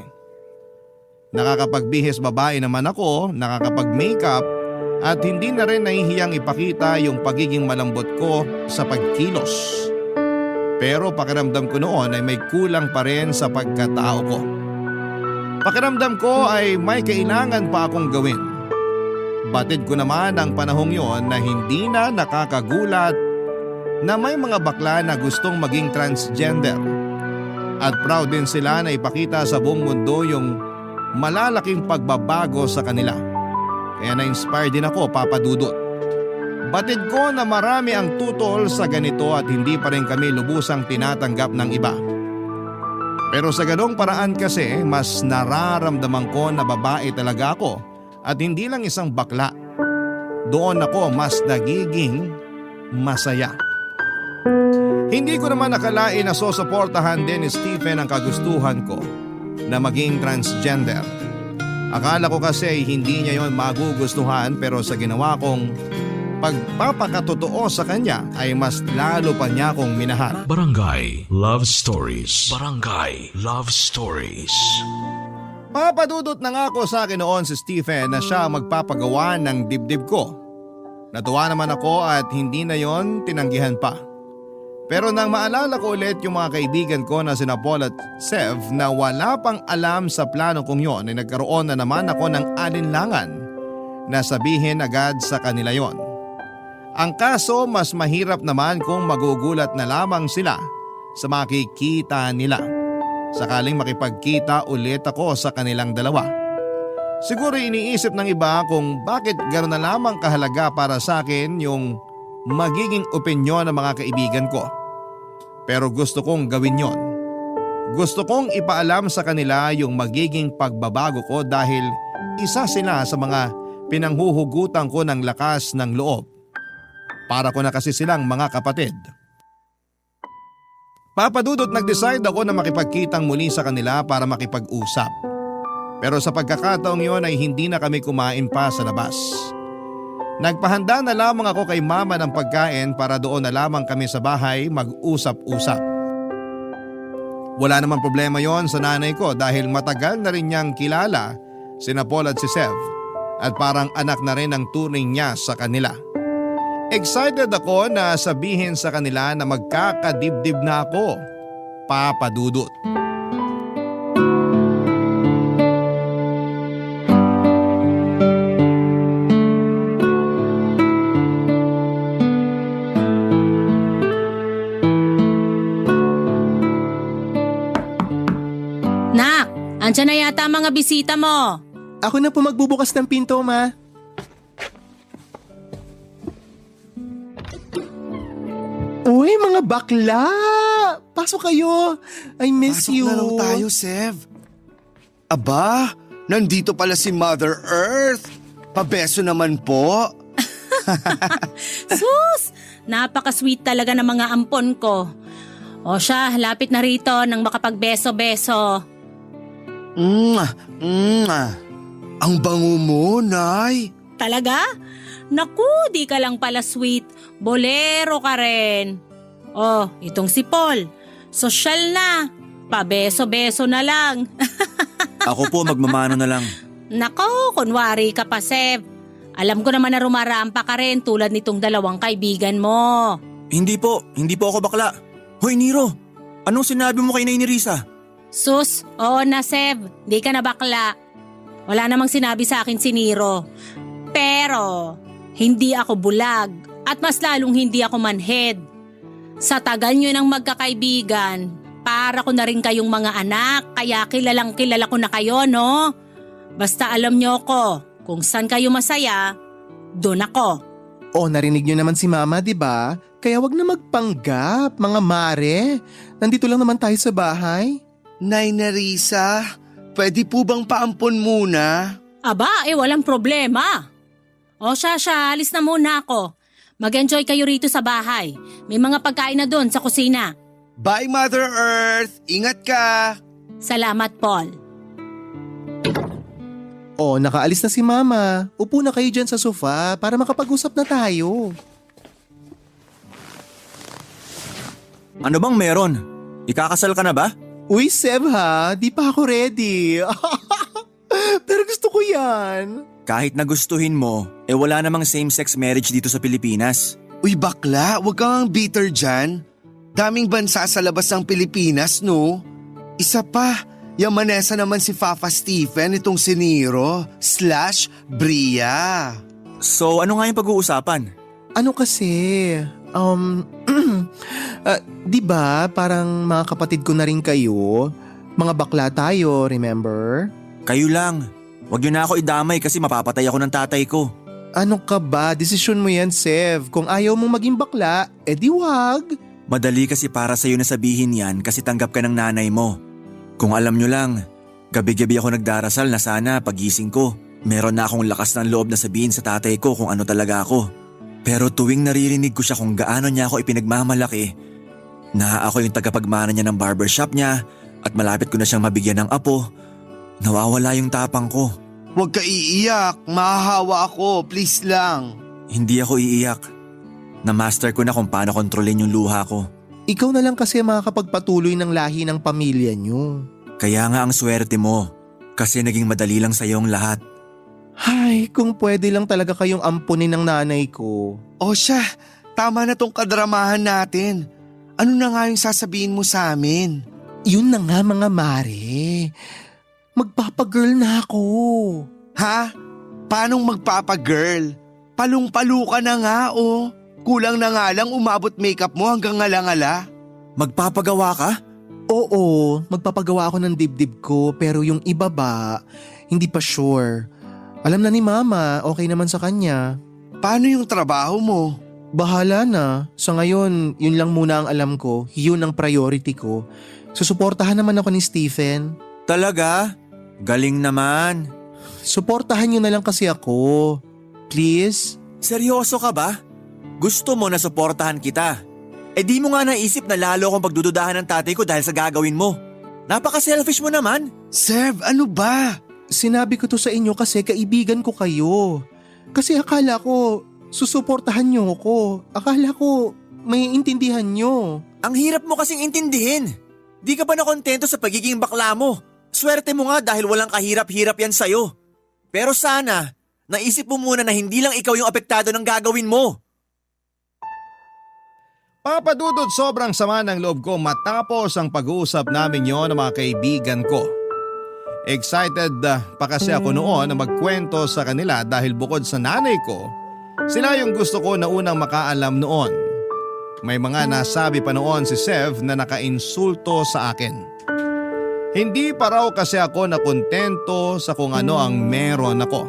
Nakakapagbihis babae naman ako, nakakapag-makeup at hindi na rin nahihiyang ipakita yung pagiging malambot ko sa pagkilos. Pero pakiramdam ko noon ay may kulang pa rin sa pagkatao ko. Pakiramdam ko ay may kailangan pa akong gawin. Batid ko naman ang panahong yon na hindi na nakakagulat na may mga bakla na gustong maging transgender. At proud din sila na ipakita sa buong mundo yung malalaking pagbabago sa kanila. Kaya na-inspire din ako, Papa Dudut. Batid ko na marami ang tutol sa ganito at hindi pa rin kami lubusang tinatanggap ng iba. Pero sa ganong paraan kasi mas nararamdaman ko na babae talaga ako at hindi lang isang bakla. Doon ako mas nagiging masaya. Hindi ko naman nakalain na susuportahan din ni Stephen ang kagustuhan ko na maging transgender. Akala ko kasi hindi niya yon magugustuhan pero sa ginawa kong pagpapakatotoo sa kanya ay mas lalo pa niya akong minahal. Barangay Love Stories. Barangay Love Stories. Papadudot na nga ako sa akin noon si Stephen na siya magpapagawa ng dibdib ko. Natuwa naman ako at hindi na yon tinanggihan pa. Pero nang maalala ko ulit yung mga kaibigan ko na sina Paul at Sev na wala pang alam sa plano kong yon ay nagkaroon na naman ako ng alinlangan na sabihin agad sa kanila yon. Ang kaso mas mahirap naman kung magugulat na lamang sila sa makikita nila. Sakaling makipagkita ulit ako sa kanilang dalawa. Siguro iniisip ng iba kung bakit gano'n na lamang kahalaga para sa akin yung magiging opinyon ng mga kaibigan ko. Pero gusto kong gawin yon. Gusto kong ipaalam sa kanila yung magiging pagbabago ko dahil isa sila sa mga pinanghuhugutan ko ng lakas ng loob. Para ko na kasi silang mga kapatid. Papadudot nag-decide ako na makipagkitang muli sa kanila para makipag-usap. Pero sa pagkakataong yon ay hindi na kami kumain pa sa labas. Nagpahanda na lamang ako kay mama ng pagkain para doon na lamang kami sa bahay mag-usap-usap. Wala namang problema yon sa nanay ko dahil matagal na rin niyang kilala sina Paul at si Sev at parang anak na rin ang turing niya sa kanila. Excited ako na sabihin sa kanila na magkakadibdib na ako, Papa Dudut. Nak, andyan na yata ang mga bisita mo. Ako na po magbubukas ng pinto, Ma. Uy, mga bakla! Pasok kayo! I miss Pasok you! na raw tayo, Sev. Aba, nandito pala si Mother Earth. Pabeso naman po. Sus! Napaka-sweet talaga ng mga ampon ko. O siya, lapit na rito nang makapagbeso-beso. Ang bango mo, Nay. Talaga? Naku, di ka lang pala sweet. Bolero ka rin. Oh, itong si Paul. Sosyal na. Pabeso-beso na lang. Ako po magmamano na lang. Nako, kunwari ka pa, Sev. Alam ko naman na rumarampa ka rin tulad nitong dalawang kaibigan mo. Hindi po ako bakla. Hoy Nero, anong sinabi mo kay Nay Risa? Sus, oo na, Sev. Di ka na bakla. Wala namang sinabi sa akin si Nero. Pero, hindi ako bulag at mas lalong hindi ako manhead. Sa tagal nyo ng magkakaibigan, para ko na rin kayong mga anak, kaya kilalang kilala ko na kayo, no? Basta alam nyo ko, kung saan kayo masaya, doon ako. O, narinig nyo naman si Mama, di ba? Kaya wag na magpanggap, mga mare. Nandito lang naman tayo sa bahay. Nay Narisa, pwede po bang paampon muna? Aba, walang problema. O siya, alis na muna ako. Mag-enjoy kayo rito sa bahay. May mga pagkain na doon sa kusina. Bye, Mother Earth. Ingat ka. Salamat, Paul. O, nakaalis na si Mama. Upo na kayo dyan sa sofa para makapag-usap na tayo. Ano bang meron? Ikakasal ka na ba? Uy, Sev ha, di pa ako ready. Pero gusto ko yan. Kahit nagustuhin mo, wala namang same-sex marriage dito sa Pilipinas. Uy bakla, wag kang bitter dyan. Daming bansa sa labas ng Pilipinas, no? Isa pa, yamanesa naman si Fafa Stephen itong si Nero / Bria. So ano nga yung pag-uusapan? Ano kasi, di ba parang mga kapatid ko na rin kayo? Mga bakla tayo, remember? Kayo lang. Huwag yun na ako idamay kasi mapapatay ako ng tatay ko. Ano ka ba? Desisyon mo yan, Sev. Kung ayaw mong maging bakla, edi wag. Madali kasi para sa'yo na sabihin yan kasi tanggap ka ng nanay mo. Kung alam nyo lang, gabi-gabi ako nagdarasal na sana pagising ko. Meron na akong lakas ng loob na sabihin sa tatay ko kung ano talaga ako. Pero tuwing naririnig ko siya kung gaano niya ako ipinagmamalaki, na ako yung tagapagmana niya ng barbershop niya at malapit ko na siyang mabigyan ng apo, nawawala yung tapang ko. Huwag ka iiyak, mahahawa ako, please lang. Hindi ako iiyak. Na-master ko na kung paano kontrolin yung luha ko. Ikaw na lang kasi makakapagpatuloy ng lahi ng pamilya niyo. Kaya nga ang swerte mo, kasi naging madali lang sa'yo ang lahat. Ay, kung pwede lang talaga kayong ampunin ng nanay ko. O siya, tama na tong kadramahan natin. Ano na nga yung sasabihin mo sa amin? Yun na nga mga mare. Magpapagirl na ako. Ha? Paanong magpapagirl? Palong-palo ka na nga oh. Kulang na nga lang umabot makeup mo hanggang ngala-ngala. Magpapagawa ka? Oo, magpapagawa ako ng dibdib ko pero yung iba ba, hindi pa sure. Alam na ni Mama, okay naman sa kanya. Paano yung trabaho mo? Bahala na. Sa ngayon, yun lang muna ang alam ko. Yun ang priority ko. Susuportahan naman ako ni Stephen. Talaga? Galing naman. Suportahan niyo na lang kasi ako. Please? Seryoso ka ba? Gusto mo na suportahan kita? Di mo nga naisip na lalo akong pagdududahan ng tatay ko dahil sa gagawin mo. Napaka-selfish mo naman. Sev, ano ba? Sinabi ko to sa inyo kasi kaibigan ko kayo. Kasi akala ko susuportahan niyo ako. Akala ko may intindihan niyo. Ang hirap mo kasing intindihin. Di ka ba nakontento sa pagiging bakla mo? Swerte mo nga dahil walang kahirap-hirap yan sa'yo. Pero sana, naisip mo muna na hindi lang ikaw yung apektado ng gagawin mo. Papadudot, sobrang sama ng loob ko matapos ang pag-uusap namin yon ng mga kaibigan ko. Excited pa kasi ako noon na magkwento sa kanila dahil bukod sa nanay ko, sila yung gusto ko na unang makaalam noon. May mga nasabi pa noon si Sev na nakainsulto sa akin. Hindi pa raw kasi ako nakontento sa kung ano ang meron ako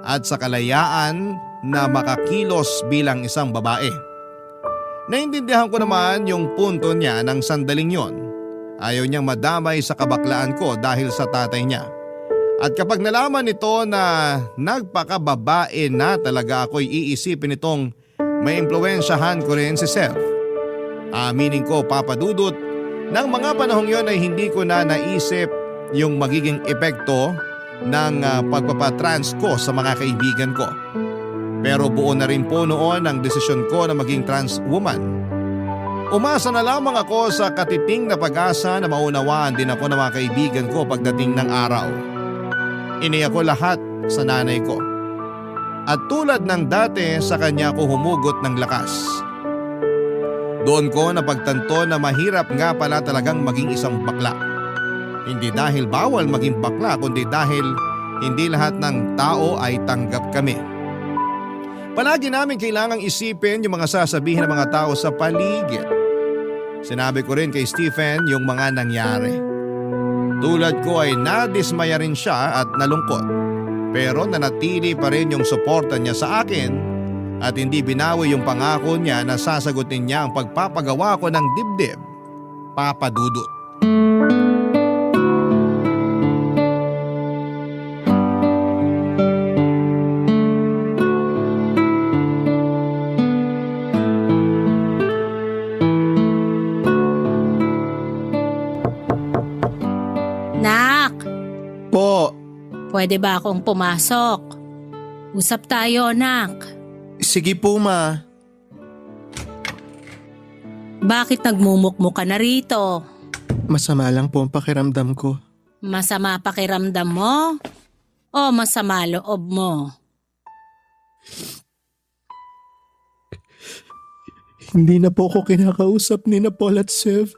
at sa kalayaan na makakilos bilang isang babae. Naintindihan ko naman yung punto niya ng sandaling yon. Ayaw niyang madamay sa kabaklaan ko dahil sa tatay niya. At kapag nalaman nito na nagpakababae na talaga ako'y iisipin itong may impluwensyahan ko rin si Sev. Aminin ko, papadudot, ng mga panahong yon ay hindi ko na naisip yung magiging epekto ng pagpapatrans ko sa mga kaibigan ko. Pero buo na rin po noon ang desisyon ko na maging trans woman. Umasa na lamang ako sa katiting na pag-asa na maunawaan din ako ng mga kaibigan ko pagdating ng araw. Iniyak ko lahat sa nanay ko. At tulad ng dati sa kanya ko humugot ng lakas. Doon ko napagtanto na mahirap nga pala talagang maging isang bakla. Hindi dahil bawal maging bakla kundi dahil hindi lahat ng tao ay tanggap kami. Palagi namin kailangang isipin yung mga sasabihin ng mga tao sa paligid. Sinabi ko rin kay Stephen yung mga nangyari. Tulad ko ay nadismaya rin siya at nalungkot. Pero nanatili pa rin yung suporta niya sa akin at hindi binawi yung pangako niya na sasagutin niya ang pagpapagawa ko ng dibdib. Papadudot. Pwede ba akong pumasok? Usap tayo, anak. Sige po, Ma. Bakit nagmumukmuk ka na rito? Masama lang po ang pakiramdam ko. Masama pakiramdam mo? O masama loob mo? Hindi na po ako kinakausap ni Paul at Sev.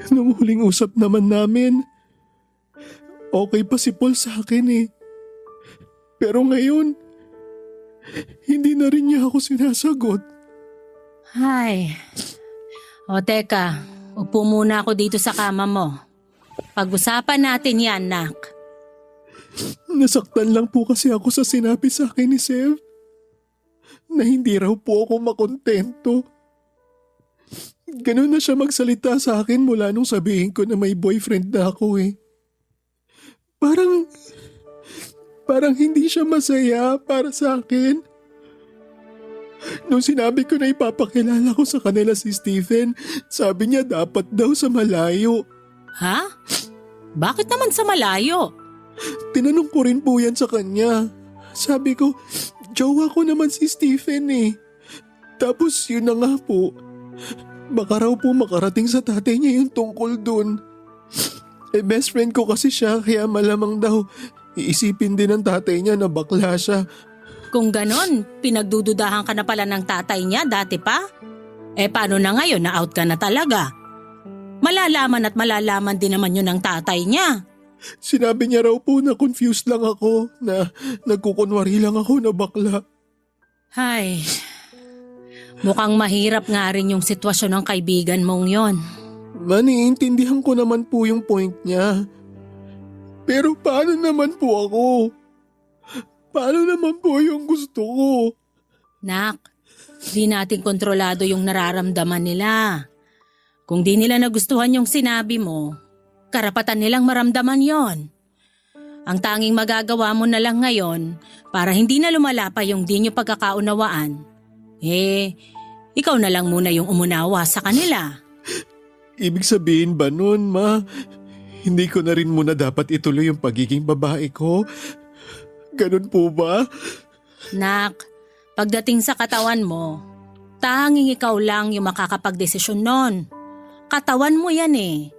Nung huling usap naman namin, okay pa si Paul sa akin eh. Pero ngayon, hindi na rin niya ako sinasagot. Ay. O teka, upo muna ako dito sa kama mo. Pag-usapan natin yan, nak. Nasaktan lang po kasi ako sa sinabi sa akin ni Sev na hindi raw po ako makontento. Ganun na siya magsalita sa akin mula nung sabihin ko na may boyfriend na ako eh. Parang hindi siya masaya para sa akin. Nung sinabi ko na ipapakilala ko sa kanila si Stephen, sabi niya dapat daw sa malayo. Ha? Bakit naman sa malayo? Tinanong ko rin po yan sa kanya. Sabi ko, jowa ko naman si Stephen eh. Tapos yun na nga po. Baka raw po makarating sa tatay niya yung tungkol dun. Best friend ko kasi siya kaya malamang daw iisipin din ng tatay niya na bakla siya. Kung ganon, pinagdududahan ka na pala ng tatay niya dati pa? Paano na ngayon na out ka na talaga? Malalaman at malalaman din naman yun ng tatay niya. Sinabi niya raw po na confused lang ako, na nagkukunwari lang ako na bakla. Ay, mukhang mahirap nga rin yung sitwasyon ng kaibigan mong yon. Naiintindihan ko naman po yung point niya. Pero paano naman po ako? Paano naman po yung gusto ko? Nak, di natin kontrolado yung nararamdaman nila. Kung di nila nagustuhan yung sinabi mo, karapatan nilang maramdaman yon. Ang tanging magagawa mo na lang ngayon para hindi na lumala pa yung di nyo pagkakaunawaan, ikaw na lang muna yung umunawa sa kanila. Ibig sabihin ba nun, ma? Hindi ko na rin muna dapat ituloy yung pagiging babae ko? Ganun po ba? Nak, pagdating sa katawan mo, tanging ikaw lang yung makakapagdesisyon nun. Katawan mo yan eh.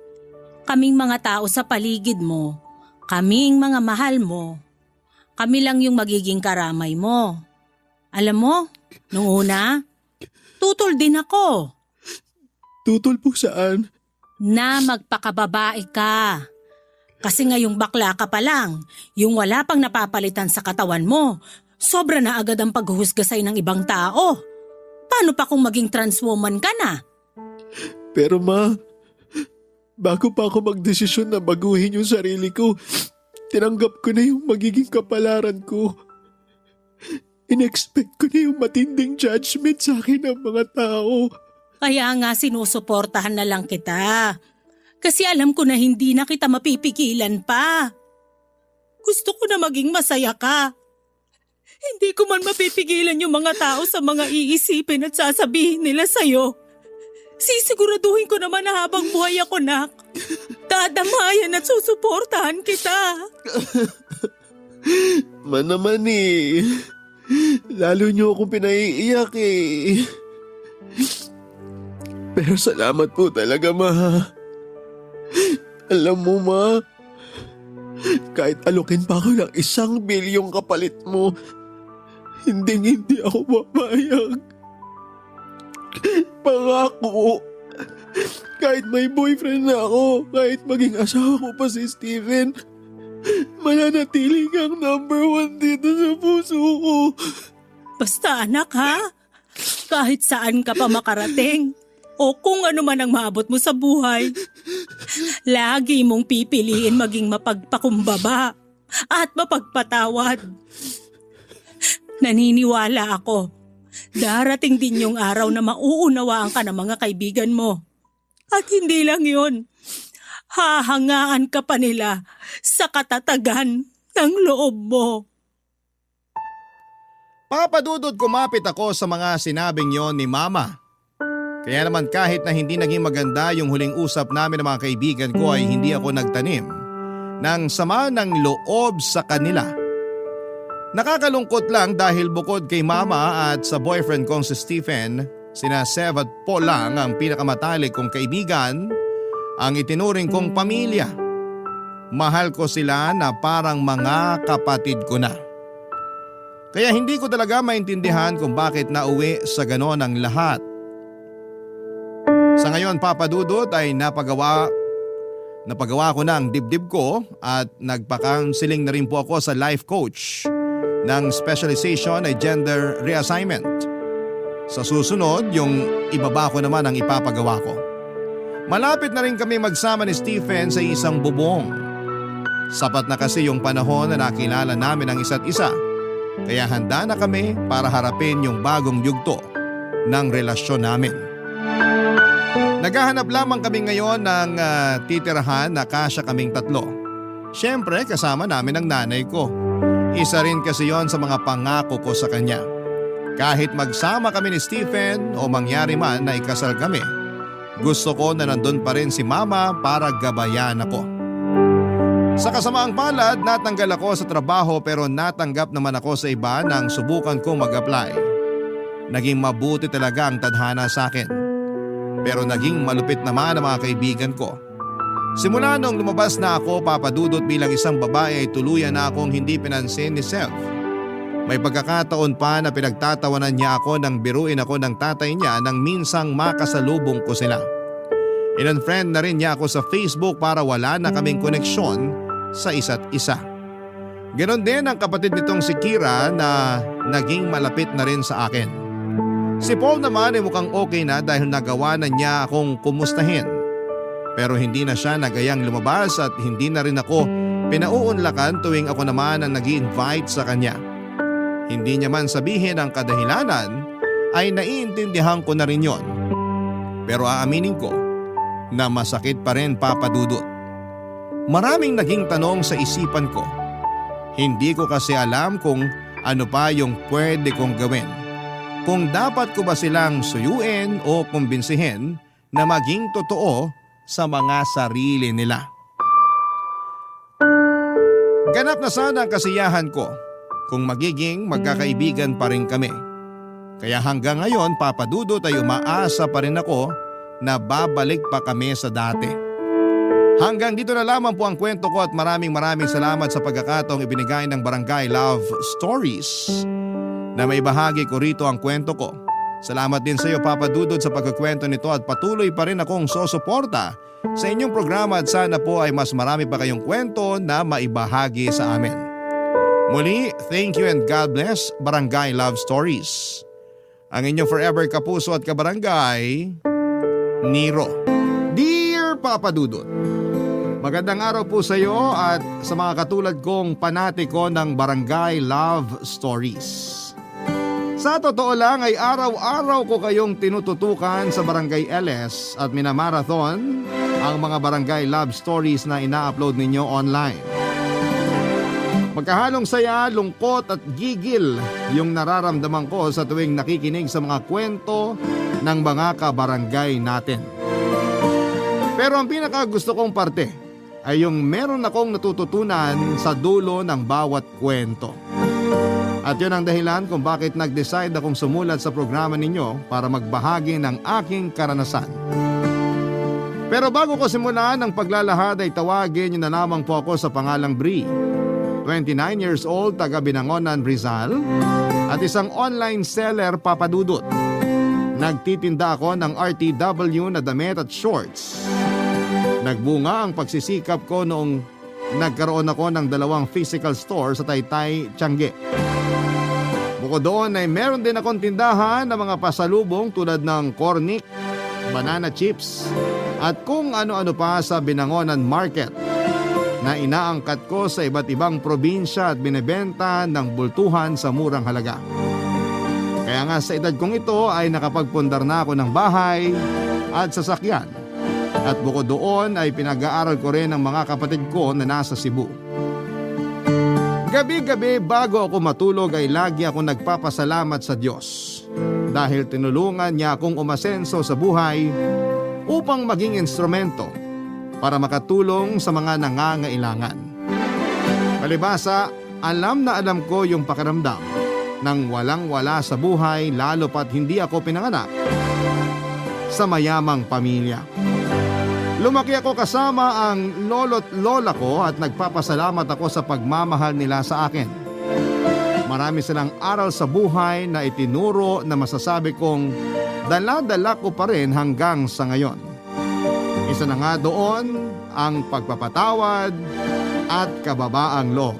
Kaming mga tao sa paligid mo, kaming mga mahal mo, kami lang yung magiging karamay mo. Alam mo, nung una, tutol din ako. Tutol po saan? Na magpakababae ka. Kasi ngayong bakla ka pa lang, yung wala pang napapalitan sa katawan mo, sobra na agad ang paghuhusga sa'yo ng ibang tao. Paano pa kung maging transwoman ka na? Pero ma, bago pa ako magdesisyon na baguhin yung sarili ko, tinanggap ko na yung magiging kapalaran ko. In-expect ko na yung matinding judgment sa akin ng mga tao. Kaya nga sinusuportahan na lang kita. Kasi alam ko na hindi na kita mapipigilan pa. Gusto ko na maging masaya ka. Hindi ko man mapipigilan yung mga tao sa mga iisipin at sasabihin nila sa'yo. Sisiguraduhin ko naman na habang buhay ako, nak. Dadamayan at susuportahan kita. Man naman eh. Lalo niyo akong pinaiiyak eh. Pero salamat po talaga, ma. Alam mo, ma, kahit alukin pa ako ng 1 bilyong kapalit mo, hindi ako papayag. Pangako, kahit may boyfriend na ako, kahit maging asawa ko pa si Stephen, mananatili kang #1 dito sa puso ko. Basta anak ha, kahit saan ka pa makarating o kung ano man ang maabot mo sa buhay, lagi mong pipiliin maging mapagpakumbaba at mapagpatawad. Naniniwala ako, darating din yung araw na mauunawaan ka ng mga kaibigan mo. At hindi lang yun, hahangaan ka pa nila sa katatagan ng loob mo. Papadudod kumapit ako sa mga sinabing yon ni Mama. Kaya naman kahit na hindi naging maganda yung huling usap namin ng mga kaibigan ko ay hindi ako nagtanim ng sama ng loob sa kanila. Nakakalungkot lang dahil bukod kay mama at sa boyfriend kong si Stephen, sina Sev at Paul lang ang pinakamatalik kong kaibigan, ang itinuring kong pamilya. Mahal ko sila na parang mga kapatid ko na. Kaya hindi ko talaga maintindihan kung bakit nauwi sa ganon ang lahat. Sa ngayon, Papa Dudut, ay napagawa ko na ang dibdib ko at nagpa-counseling na rin po ako sa life coach ng specialization ay gender reassignment. Sa susunod, yung ibaba ko naman ang ipapagawa ko. Malapit na rin kami magsama ni Stephen sa isang bubong. Sapat na kasi yung panahon na nakilala namin ang isa't isa. Kaya handa na kami para harapin yung bagong yugto ng relasyon namin. Naghahanap lamang kami ngayon ng titirahan na kasya kaming tatlo. Siyempre kasama namin ang nanay ko. Isa rin kasi yon sa mga pangako ko sa kanya. Kahit magsama kami ni Stephen o mangyari man na ikasal kami, gusto ko na nandun pa rin si mama para gabayan ako. Sa kasamaang palad, natanggal ako sa trabaho pero natanggap naman ako sa iba nang subukan kong mag-apply. Naging mabuti talaga ang tadhana sa akin. Pero naging malupit naman ang mga kaibigan ko. Simula nung lumabas na ako, Papa Dudut, bilang isang babae ay tuluyan na akong hindi pinansin ni Sev. May pagkakataon pa na pinagtatawanan niya ako nang biruin ako ng tatay niya nang minsang makasalubong ko sila. In-unfriend na rin niya ako sa Facebook para wala na kaming koneksyon sa isa't isa. Ganon din ang kapatid nitong si Kira na naging malapit na rin sa akin. Si Paul naman ay mukhang okay na dahil nagawa na niya akong kumustahin. Pero hindi na siya nagayang lumabas at hindi na rin ako pinauunlakan tuwing ako naman ang nag-i-invite sa kanya. Hindi niya man sabihin ang kadahilanan ay naiintindihan ko na rin yon. Pero aaminin ko na masakit pa rin, Papa Dudut. Maraming naging tanong sa isipan ko. Hindi ko kasi alam kung ano pa yung pwede kong gawin. Kung dapat ko ba silang suyuin o kumbinsihin na maging totoo sa mga sarili nila. Ganap na sana ang kasiyahan ko kung magiging magkakaibigan pa rin kami. Kaya hanggang ngayon, Papa Dudut, ay umaasa pa rin ako na babalik pa kami sa dati. Hanggang dito na lamang po ang kwento ko at maraming salamat sa pagkakataong ibinigay ng Barangay Love Stories na may bahagi ko rito ang kwento ko. Salamat din sa iyo, Papa Dudut, sa pagkukwento nito at patuloy pa rin akong susuporta sa inyong programa at sana po ay mas marami pa kayong kwento na maibahagi sa amin. Muli, thank you and God bless, Barangay Love Stories. Ang inyong forever kapuso at kabarangay, Nero. Dear Papa Dudut, magandang araw po sa iyo at sa mga katulad kong panatiko ng Barangay Love Stories. Sa totoo lang ay araw-araw ko kayong tinututukan sa Barangay LS at minamarathon ang mga Barangay Love Stories na ina-upload ninyo online. Magkahalong saya, lungkot at gigil yung nararamdaman ko sa tuwing nakikinig sa mga kwento ng mga kabarangay natin. Pero ang pinaka gusto kong parte ay yung meron akong natututunan sa dulo ng bawat kwento. At yun ang dahilan kung bakit nag-decide akong sumulat sa programa ninyo para magbahagi ng aking karanasan. Pero bago ko simulan ang paglalahad ay tawagin niyo na lamang po ako sa pangalang Bri. 29 years old, taga Binangonan, Rizal at isang online seller, Papa Dudut. Nagtitinda ako ng RTW na damit at shorts. Nagbunga ang pagsisikap ko noong nagkaroon ako ng 2 physical store sa Taytay, Tiangge. Bukod doon ay meron din akong tindahan ng mga pasalubong tulad ng cornic, banana chips at kung ano-ano pa sa Binangonan Market na inaangkat ko sa iba't ibang probinsya at binebenta ng bultuhan sa murang halaga. Kaya nga sa edad kong ito ay nakapagpundar na ako ng bahay at sasakyan. At bukod doon ay pinag-aaral ko rin ang mga kapatid ko na nasa Cebu. Gabi-gabi bago ako matulog ay lagi ako nagpapasalamat sa Diyos dahil tinulungan niya akong umasenso sa buhay upang maging instrumento para makatulong sa mga nangangailangan. Palibasa, alam na alam ko yung pakiramdam nang walang-wala sa buhay lalo pat hindi ako pinanganak sa mayamang pamilya. Lumaki ako kasama ang lolo't lola ko at nagpapasalamat ako sa pagmamahal nila sa akin. Marami silang aral sa buhay na itinuro na masasabi kong dala-dala ko pa rin hanggang sa ngayon. Isa na nga doon ang pagpapatawad at kababaang loob.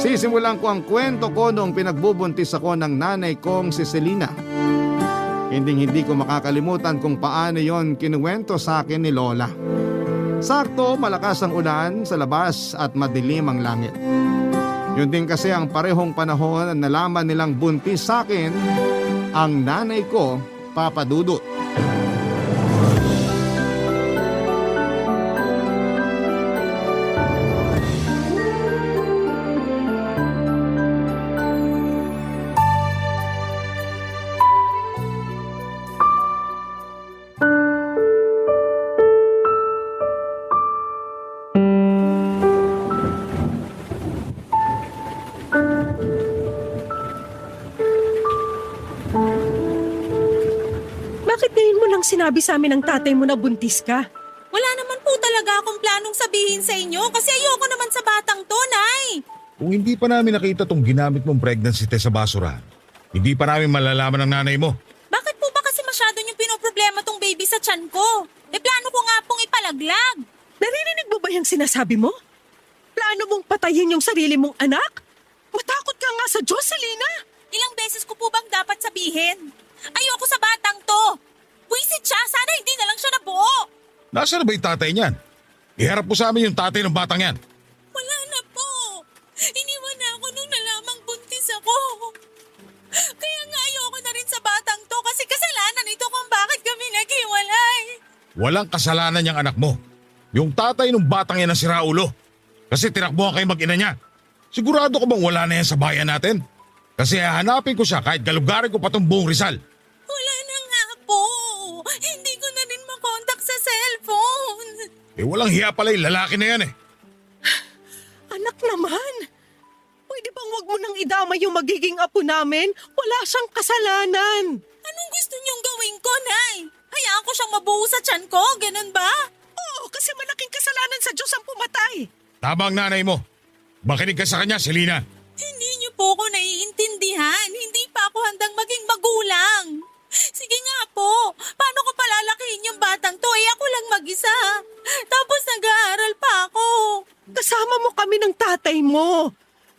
Sisimulan ko ang kwento ko noong pinagbubuntis ako ng nanay kong si Selena. Hindi ko makakalimutan kung paano yon kinuwento sa akin ni Lola. Sakto malakas ang ulan sa labas at madilim ang langit. Yun din kasi ang parehong panahon na nalaman nilang buntis sa akin ang nanay ko, Papa Dudut. Bakit ngayon mo lang sinabi sa amin ng tatay mo na buntis ka? Wala naman po talaga akong planong sabihin sa inyo kasi ayoko naman sa batang to, Nay. Kung hindi pa namin nakita tong ginamit mong pregnancy test sa basura, hindi pa namin malalaman ng nanay mo. Bakit po ba kasi masyado niyong pinoproblema tong baby sa tiyan ko? Plano ko nga pong ipalaglag. Naririnig mo ba yung sinasabi mo? Plano mong patayin yung sarili mong anak? Matakot ka nga sa Diyos, Selena! Ilang beses ko po bang dapat sabihin? Ayoko sa batang to. Buisit siya, sana hindi na lang siya nabuo. Nasaan na ba yung tatay niyan? Iharap ko sa amin yung tatay ng batang yan. Wala na po. Iniwan na ako nung nalamang buntis ako. Kaya nga ayoko na rin sa batang to kasi kasalanan ito kung bakit kami naghiwalay. Walang kasalanan niyang anak mo. Yung tatay ng batang yan ang siraulo. Kasi tinakbuhan kayo mag-ina niya. Sigurado ko bang wala na yan sa bayan natin? Kasi hahanapin ko siya kahit galugarin ko pa tong buong Rizal. Wala na nga po. Hindi ko na rin makontak sa cellphone. Walang hiya pala yung lalaki na yan eh. Anak naman! Pwede bang wag mo nang idama yung magiging apo namin? Wala siyang kasalanan. Anong gusto niyong gawin ko, Nay? Hayaan ko siyang mabuo sa tiyan ko, ganun ba? Oo, kasi malaking kasalanan sa Diyos ang pumatay. Tama ang nanay mo. Makinig ka sa kanya, Selena. Hindi niyo po ako naiintindihan. Hindi pa ako handang maging magulang. Sige nga po, paano ko palalakihin yung batang to? Ako lang mag-isa. Tapos nag-aaral pa ako. Kasama mo kami ng tatay mo.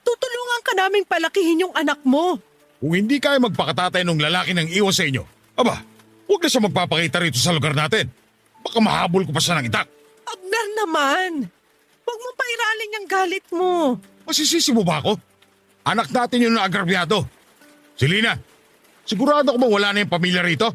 Tutulungan ka naming palakihin yung anak mo. Kung hindi kayo magpakatatay ng lalaki ng iwan sa inyo, aba, huwag na siya magpapakita rito sa lugar natin. Baka mahabol ko pa siya ng itak. Abner naman. Huwag mo pairalin yung galit mo. Masisisi mo ba ako? Anak natin yun na agrabyado. Selena, sigurado ko bang wala na yung pamilya rito?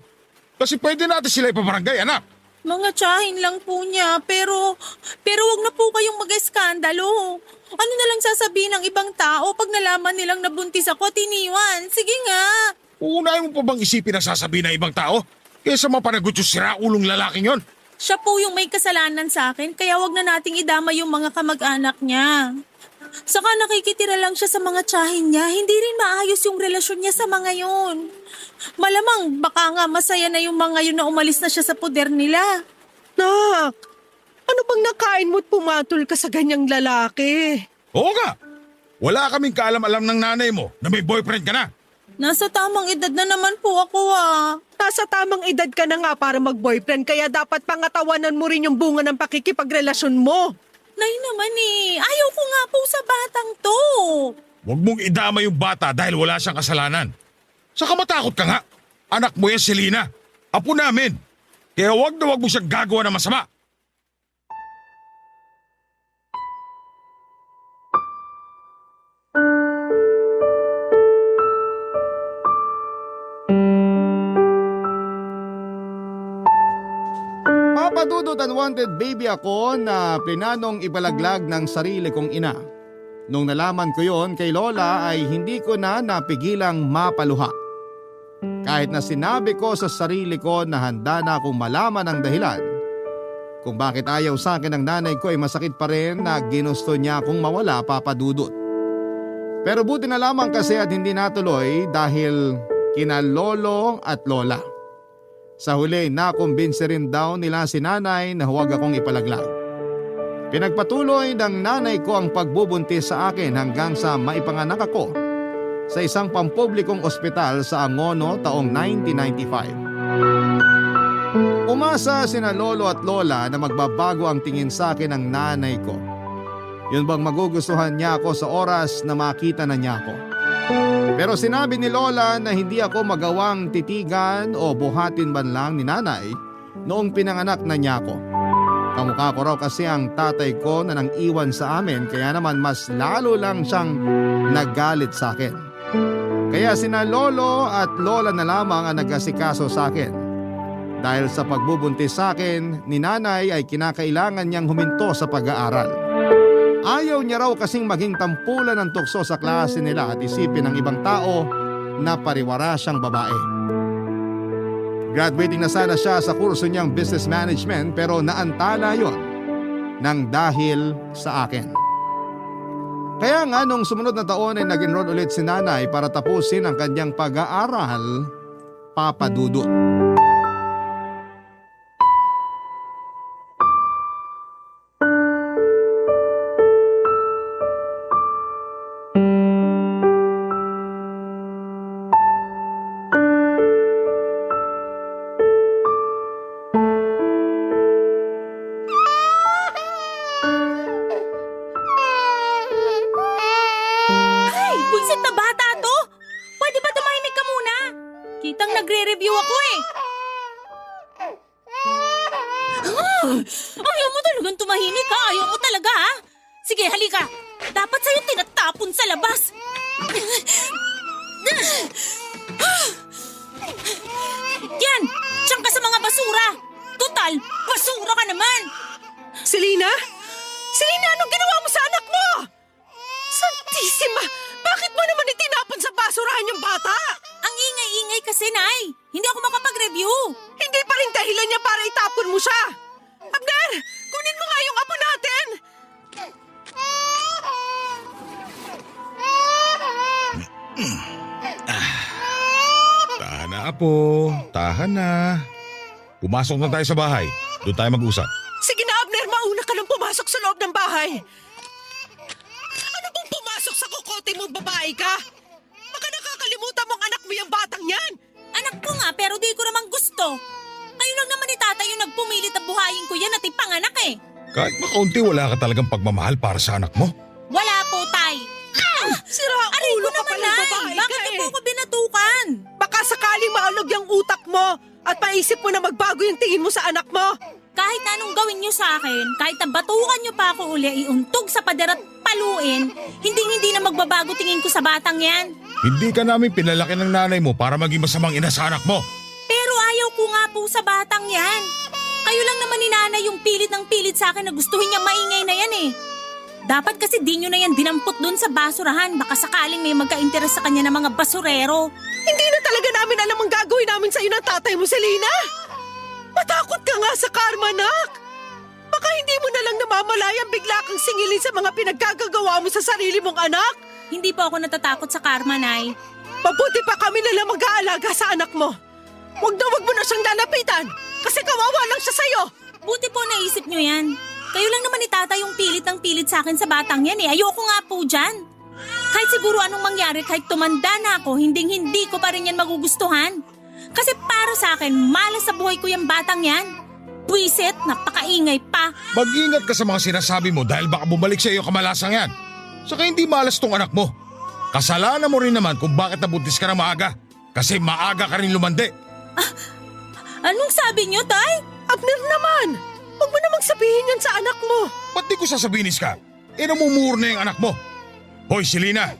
Kasi pwede natin sila ipabarangay, anak. Mga tsahin lang po niya, pero wag na po kayong mag-eskandalo. Ano na lang sasabihin ng ibang tao pag nalaman nilang nabuntis ako at iniwan? Sige nga. Uunahin mo pa bang isipin ang sasabihin ng ibang tao? Kesa mapanagot yung siraulong lalaking yon. Siya po yung may kasalanan sa akin, kaya wag na nating idama yung mga kamag-anak niya. Saka nakikitira lang siya sa mga tsahin niya, hindi rin maayos yung relasyon niya sa mga yun. Malamang baka nga masaya na yung mga yun na umalis na siya sa poder nila. Nak, ano bang nakain mo't pumatol ka sa ganyang lalaki? Oo nga. Wala kaming kaalam-alam ng nanay mo na may boyfriend ka na. Nasa tamang edad na naman po ako Nasa tamang edad ka na nga para mag-boyfriend kaya dapat pangatawanan mo rin yung bunga ng pakikipagrelasyon mo. Nay naman ayaw ko nga po sa batang to. Huwag mong idama yung bata dahil wala siyang kasalanan. Saka matakot ka nga. Anak mo yan, Selena. Apo namin. Kaya huwag na huwag mo siyang gagawa ng masama. Papadudot unwanted baby ako na plinanong ibalaglag ng sarili kong ina. Nung nalaman ko yon kay Lola ay hindi ko na napigilang mapaluha. Kahit na sinabi ko sa sarili ko na handa na akong malaman ang dahilan kung bakit ayaw sa akin ng nanay ko ay masakit pa rin na ginusto niya akong mawala, Papadudot. Pero buti na lamang kasi at hindi natuloy dahil kina lolo at lola. Sa huli, nakumbinse rin daw nila si nanay na huwag akong ipalaglag. Pinagpatuloy ng nanay ko ang pagbubuntis sa akin hanggang sa maipanganak ako sa isang pampublikong ospital sa Angono taong 1995. Umasa sina lolo at lola na magbabago ang tingin sa akin ng nanay ko. Yun bang magugustuhan niya ako sa oras na makita na niya ako. Pero sinabi ni lola na hindi ako magawang titigan o buhatin man lang ni nanay noong pinanganak na niya ako. Kamukha ko raw kasi ang tatay ko na nang iwan sa amin kaya naman mas lalo lang siyang nagalit sa akin. Kaya sina lolo at lola na lamang ang nag-asikaso sa akin. Dahil sa pagbubuntis sa akin ni nanay ay kinakailangan niyang huminto sa pag-aaral. Ayaw niya raw kasing maging tampulan ng tukso sa klase nila at isipin ng ibang tao na pariwara siyang babae. Graduating na sana siya sa kurso niyang business management pero naantala yon nang dahil sa akin. Kaya nga nung sumunod na taon ay nag-enroll ulit si nanay para tapusin ang kanyang pag-aaral, Papa Dudut. Buisit na bata to! Pwede ba tumahimik ka muna? Kitang nagre-review ako eh. Ayaw mo talagang tumahimik ha? Ayaw mo talaga ha? Sige, halika. Dapat sa'yo tinatapon sa labas. Yan! Diyan ka sa mga basura! Total, basura ka naman! Selena? Selena, anong ginawa mo sa anak mo? Santisima! Bakit mo naman itinapon sa basurahan yung bata? Ang ingay-ingay kasi, Nay. Hindi ako makapag-review. Hindi pa rin dahilan niya para itapon mo siya. Abner, kunin mo nga yung apo natin. Tahan na, apo. Tahan na. Pumasok na tayo sa bahay. Doon tayo mag-usap. Sige na, Abner, mauna ka nang pumasok sa loob ng bahay. Ano bang pumasok sa kukote mo, babae ka? Baka nakakalimutan mong anak mo yung batang yan. Anak ko nga, pero di ko naman gusto. Kayo lang naman ni tatay yung nagpumilit na buhayin ko yan at ipanganak eh. Kahit makaunti, wala ka talagang pagmamahal para sa anak mo. Wala po, tay. Sira Aray ulo ko ka naman, palang Nay. babae Bakit ka niyo po eh. ako binatukan? Baka sakaling maalog yung utak mo at maisip mo na magbago yung tingin mo sa anak mo. Kahit na anong gawin niyo sa akin, kahit na batukan niyo pa ako uli, iuntog sa pader at paluin, hindi na magbabago tingin ko sa batang yan. Hindi ka namin pinalaki ng nanay mo para maging masamang ina sa anak mo. Pero ayaw ko nga po sa batang yan. Kayo lang naman ni nanay yung pilit ng pilit sa akin na gustuhin niyang maingay na yan eh. Dapat kasi di nyo na yan dinampot dun sa basurahan. Baka sakaling may magka-interes sa kanya ng mga basurero. Hindi na talaga namin alam ang gagawin namin sa'yo ng tatay mo, Selena. Matakot ka nga sa karma, nak. Baka hindi mo na lang namamalayang bigla kang singilin sa mga pinaggagawa mo sa sarili mong anak. Hindi po ako natatakot sa karma, Nay. Mabuti pa kami na lang mag-aalaga sa anak mo. Huwag mo na siyang lalapitan kasi kawawa lang siya sa'yo. Buti po naisip nyo yan. Kayo lang naman ni tata yung pilit ng pilit sa akin sa batang yan eh. Ayoko nga po dyan. Kahit siguro anong mangyari, kahit tumanda na ako, hindi ko pa rin yan magugustuhan. Kasi para sa akin, malas sa buhay ko yung batang yan. Buisit, napakaingay pa. Mag-ingat ka sa mga sinasabi mo dahil baka bumalik sa iyo kamalasang yan. Saka hindi malas tong anak mo. Kasalanan mo rin naman kung bakit nabuntis ka na maaga. Kasi maaga ka rin lumande. Anong sabi nyo, Tay? Abner naman, huwag mo namang sabihin yan sa anak mo. Ba't di ko sasabihin ka? Namumuro na yung anak mo. Hoy, Selena,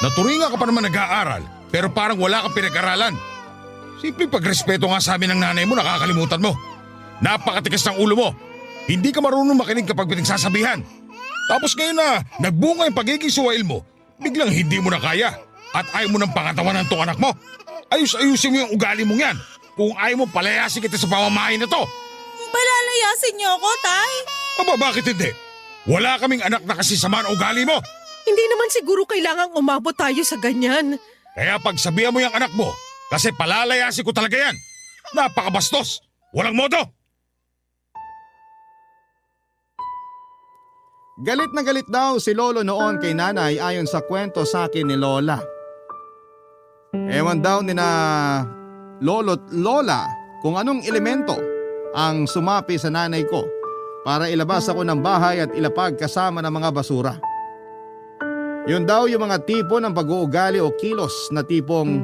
naturinga ka pa naman nag-aaral pero parang wala kang pinag-aralan. Simpleng pagrespeto nga sa amin ng nanay mo, nakakalimutan mo. Napakatikas ng ulo mo. Hindi ka marunong makinig kapag pinagsasabihan. Tapos ngayon na nagbunga yung pagiging suwail mo, biglang hindi mo na kaya at ayaw mo ng pangatawanan tong anak mo. Ayus-ayusin mo yung ugali mong yan. Kung ayaw mo, palayasin kita sa pamamahay na to. Palalayasin niyo ako, Tay? Aba, bakit hindi? Wala kaming anak na kasi sama ng ugali mo. Hindi naman siguro kailangang umabot tayo sa ganyan. Kaya pagsabihan mo yung anak mo, kasi palalayasin ko talaga yan. Napakabastos! Walang modo! Galit na galit daw si Lolo noon kay nanay ayon sa kwento sa akin ni Lola. Ewan daw ni na lolo't lola kung anong elemento ang sumapi sa nanay ko para ilabas ako ng bahay at ilapag kasama ng mga basura. Yun daw yung mga tipo ng pag-uugali o kilos na tipong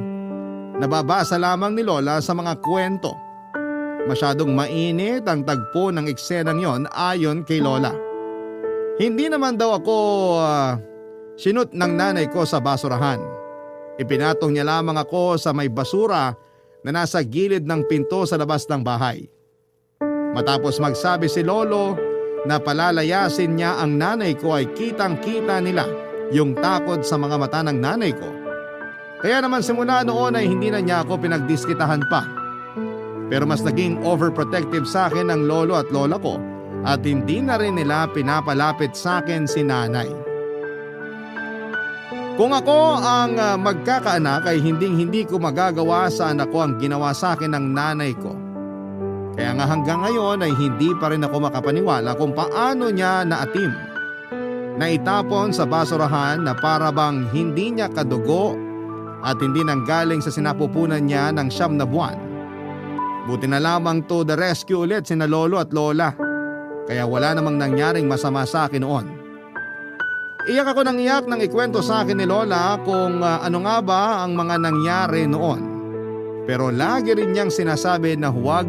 nababasa lamang ni Lola sa mga kwento. Masyadong mainit ang tagpo ng eksenang yon ayon kay Lola. Hindi naman daw ako sinut ng nanay ko sa basurahan. Ipinatong niya lamang ako sa may basura na nasa gilid ng pinto sa labas ng bahay. Matapos magsabi si Lolo na palalayasin niya ang nanay ko ay kitang-kita nila yung takot sa mga mata ng nanay ko. Kaya naman simula noon ay hindi na niya ako pinagdiskitahan pa. Pero mas naging overprotective sa akin ng lolo at lola ko at hindi na rin nila pinapalapit sa akin si nanay. Kung ako ang magkakaanak ay hindi ko magagawa sa anak ko ang ginawa sa akin ng nanay ko. Kaya nga hanggang ngayon ay hindi pa rin ako makapaniwala kung paano niya naatim na itapon sa basurahan na para bang hindi niya kadugo at hindi nanggaling sa sinapupunan niya ng 9 na buwan. Buti na lamang to the rescue ulit sina lolo at lola. Kaya wala namang nangyaring masama sa akin noon. Iyak ako ng iyak nang ikwento sa akin ni Lola kung ano nga ba ang mga nangyari noon. Pero lagi rin niyang sinasabi na huwag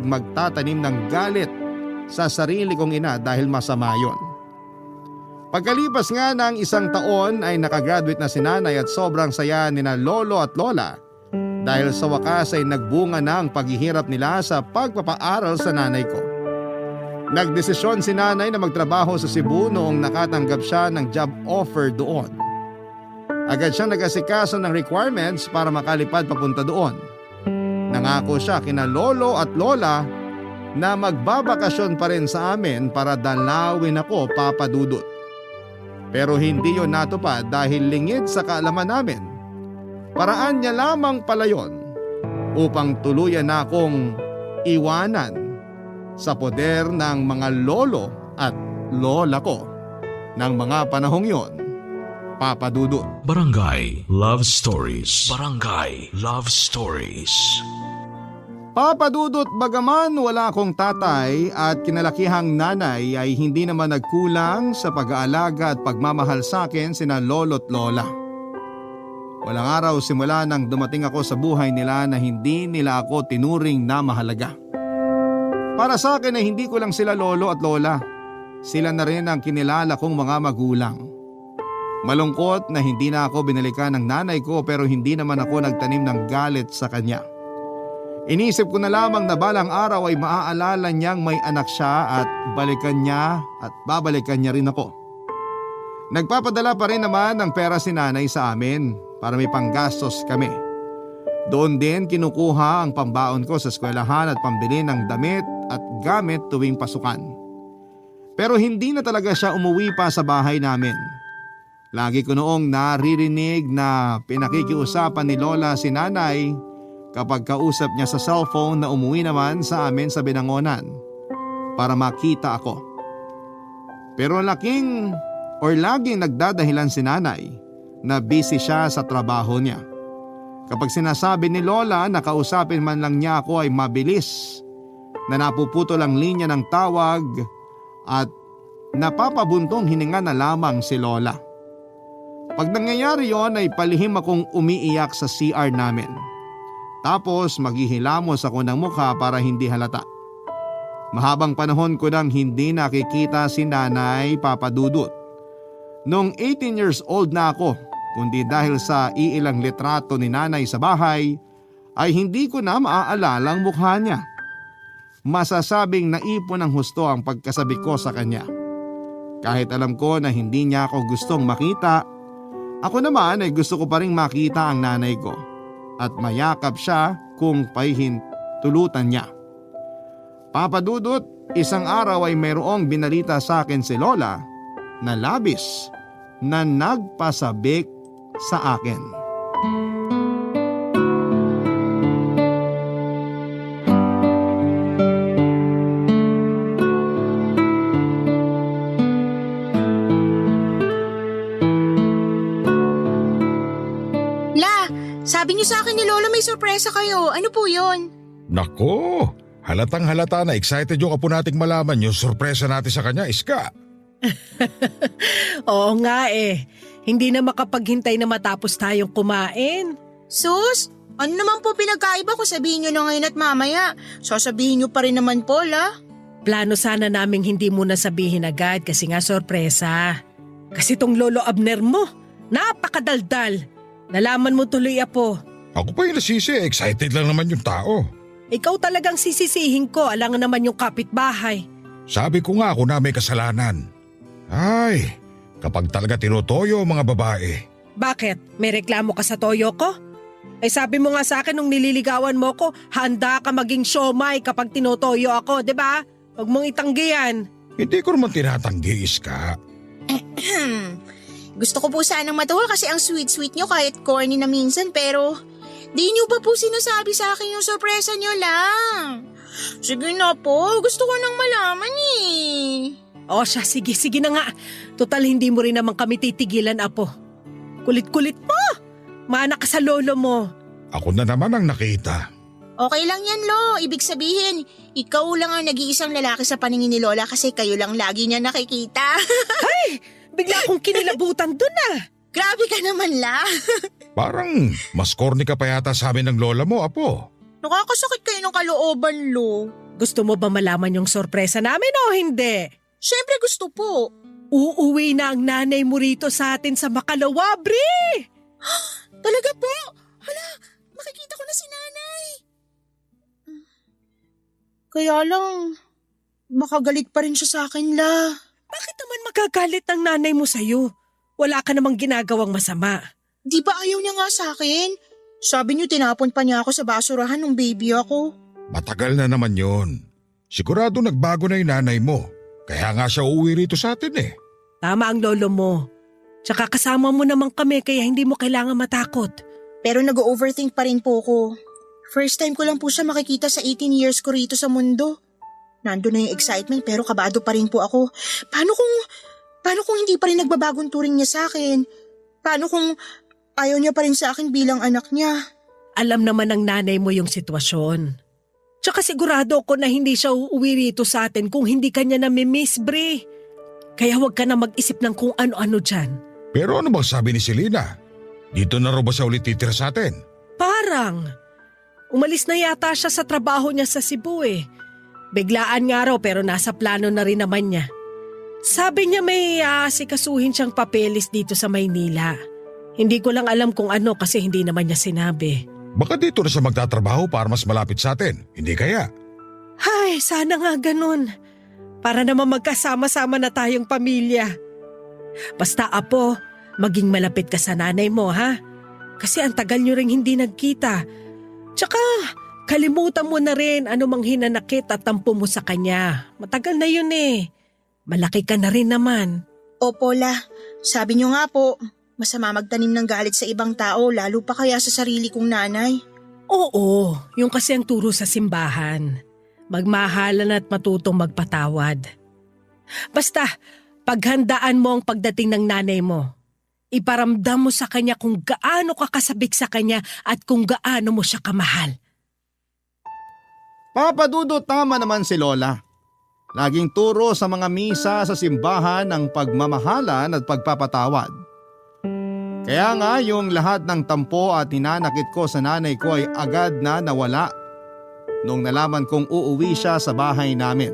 magtatanim ng galit sa sarili kong ina dahil masama yon. Pagkalipas nga ng 1 taon ay nakagraduate na si nanay at sobrang saya ni na lolo at lola dahil sa wakas ay nagbunga na ang paghihirap nila sa pagpapaaral sa nanay ko. Nagdesisyon si nanay na magtrabaho sa Cebu noong nakatanggap siya ng job offer doon. Agad siyang nag-asikaso ng requirements para makalipad papunta doon. Nangako siya kina lolo at lola na magbabakasyon pa rin sa amin para dalawin ako, Papa Dudut. Pero hindi yon natupad dahil lingid sa kaalaman namin. Paraan niya lamang pala yon upang tuluyan na akong iwanan sa poder ng mga lolo at lola ko ng mga panahong yon, Papa Dudut. Barangay Love Stories. Barangay Love Stories. Papa Dudut, bagaman wala akong tatay at kinalakihang nanay ay hindi naman nagkulang sa pag-aalaga at pagmamahal sa akin sina lolo't lola. Walang araw simula nang dumating ako sa buhay nila na hindi nila ako tinuring na mahalaga. Para sa akin ay hindi ko lang sila lolo at lola. Sila na rin ang kinilala kong mga magulang. Malungkot na hindi na ako binalikan ng nanay ko pero hindi naman ako nagtanim ng galit sa kanya. Inisip ko na lamang na balang araw ay maaalala niyang may anak siya at balikan niya at babalikan niya rin ako. Nagpapadala pa rin naman ng pera si nanay sa amin para may panggastos kami. Doon din kinukuha ang pambaon ko sa eskwelahan at pambili ng damit at gamit tuwing pasukan. Pero hindi na talaga siya umuwi pa sa bahay namin. Lagi ko noong naririnig na pinakikiusapan ni Lola si nanay kapag kausap niya sa cellphone na umuwi naman sa amin sa Binangonan para makita ako. Pero laging nagdadahilan si nanay na busy siya sa trabaho niya. Kapag sinasabi ni Lola na kausapin man lang niya ako ay mabilis na napuputol ang linya ng tawag at napapabuntong hininga na lamang si Lola. Pag nangyayari yon ay palihim akong umiiyak sa CR namin. Tapos maghihilamos ako ng mukha para hindi halata. Mahabang panahon ko nang hindi nakikita si nanay, Papa Dudut. Noong 18 years old na ako, kundi dahil sa iilang litrato ni nanay sa bahay, ay hindi ko na maaalala ang mukha niya. Masasabing naipon ng husto ang pagkasabi ko sa kanya. Kahit alam ko na hindi niya ako gustong makita, ako naman ay gusto ko pa ring makita ang nanay ko at mayakap siya kung pahihintulutan niya. Papa Dudut, isang araw ay mayroong binalita sa akin si Lola na labis na nagpasabik sa akin. La, sabi niyo sa akin ni Lola may sorpresa kayo. Ano po yun? Nako, halatang halata na excited yung apo nating malaman yung sorpresa natin sa kanya, Iska. Oo nga eh. Hindi na makapaghintay na matapos tayong kumain. Sus, ano naman po pinagkaiba ko? Sabihin niyo na ngayon at mamaya. Sasabihin niyo pa rin naman po, La. Plano sana naming hindi muna sabihin agad kasi nga sorpresa. Kasi tong Lolo Abner mo, napakadaldal. Nalaman mo tuloy, Apo. Ako pa yung nasisi, excited lang naman yung tao. Ikaw talagang sisisihin ko, alangan naman yung kapitbahay. Sabi ko nga ako na may kasalanan. Ay, kapag talaga tinutoyo ang mga babae. Bakit? May reklamo ka sa toyo ko? Ay sabi mo nga sa akin nung nililigawan mo ko, handa ka maging siomay kapag tinutoyo ako, di ba? Huwag mong itanggi yan. Hindi ko naman tinatanggi, Iska. Gusto ko po sanang matuwa kasi ang sweet-sweet niyo kahit corny na minsan pero di niyo pa po sinasabi sa akin yung sorpresa niyo lang. Sige na po, gusto ko nang malaman eh. O siya, sige na nga. Total hindi mo rin naman kami titigilan, Apo. Kulit-kulit mo. Mana ka sa lolo mo. Ako na naman ang nakita. Okay lang yan, Lo. Ibig sabihin, ikaw lang ang nag-iisang lalaki sa paningin ni Lola kasi kayo lang lagi niya nakikita. Ay, bigla akong kinilabutan dun ah. Grabe ka naman, La. Parang mas corny ka pa yata sa amin ng lola mo, Apo. Nakakasakit kayo ng kalooban, Lo. Gusto mo ba malaman yung sorpresa namin o hindi? Siyempre gusto po. Uuwi na ang nanay mo rito sa atin sa Makalawa, Bri! Talaga po? Hala, makikita ko na si nanay. Kaya lang, makagalit pa rin siya sa akin, La. Bakit naman magagalit ang nanay mo sa'yo? Wala ka namang ginagawang masama. Di ba ayaw niya nga sa akin? Sabi niyo tinapon pa niya ako sa basurahan nung baby ako. Matagal na naman yun. Sigurado nagbago na yung nanay mo. Kaya nga siya uuwi rito sa atin eh. Tama ang lolo mo. Tsaka kasama mo naman kami kaya hindi mo kailangan matakot. Pero nag-overthink pa rin po ko. First time ko lang po siya makikita sa 18 years ko rito sa mundo. Nandun na yung excitement pero kabado pa rin po ako. Paano kung hindi pa rin nagbabagong turing niya sa akin? Paano kung ayaw niya pa rin sa akin bilang anak niya? Alam naman ng nanay mo yung sitwasyon. Tsaka sigurado ko na hindi siya uuwi rito sa atin kung hindi kanya nami-miss, Bre. Kaya huwag ka na mag-isip ng kung ano-ano dyan. Pero ano bang sabi ni Selena? Dito na raw ba siya ulit titira sa atin? Parang. Umalis na yata siya sa trabaho niya sa Cebu eh. Biglaan nga raw pero nasa plano na rin naman niya. Sabi niya may sikasuhin siyang papeles dito sa Maynila. Hindi ko lang alam kung ano kasi hindi naman niya sinabi. Baka dito na siya magtatrabaho para mas malapit sa atin. Hindi kaya? Ay, sana nga ganun. Para naman magkasama-sama na tayong pamilya. Basta Apo, maging malapit ka sa nanay mo ha? Kasi ang tagal niyo ring hindi nagkita. Tsaka kalimutan mo na rin anumang hinanakit at tampo mo sa kanya. Matagal na yun eh. Malaki ka na rin naman. Opo, La. Sabi niyo nga po, masama magtanim ng galit sa ibang tao lalo pa kaya sa sarili kong nanay. Oo, yung kasi ang turo sa simbahan. Magmahalan at matutong magpatawad. Basta, paghandaan mo ang pagdating ng nanay mo. Iparamdam mo sa kanya kung gaano ka kasabik sa kanya at kung gaano mo siya kamahal. Papa Dudut, tama naman si Lola. Laging turo sa mga misa sa simbahan ang pagmamahalan at pagpapatawad. Kaya nga yung lahat ng tampo at hinanakit ko sa nanay ko ay agad na nawala nung nalaman kong uuwi siya sa bahay namin.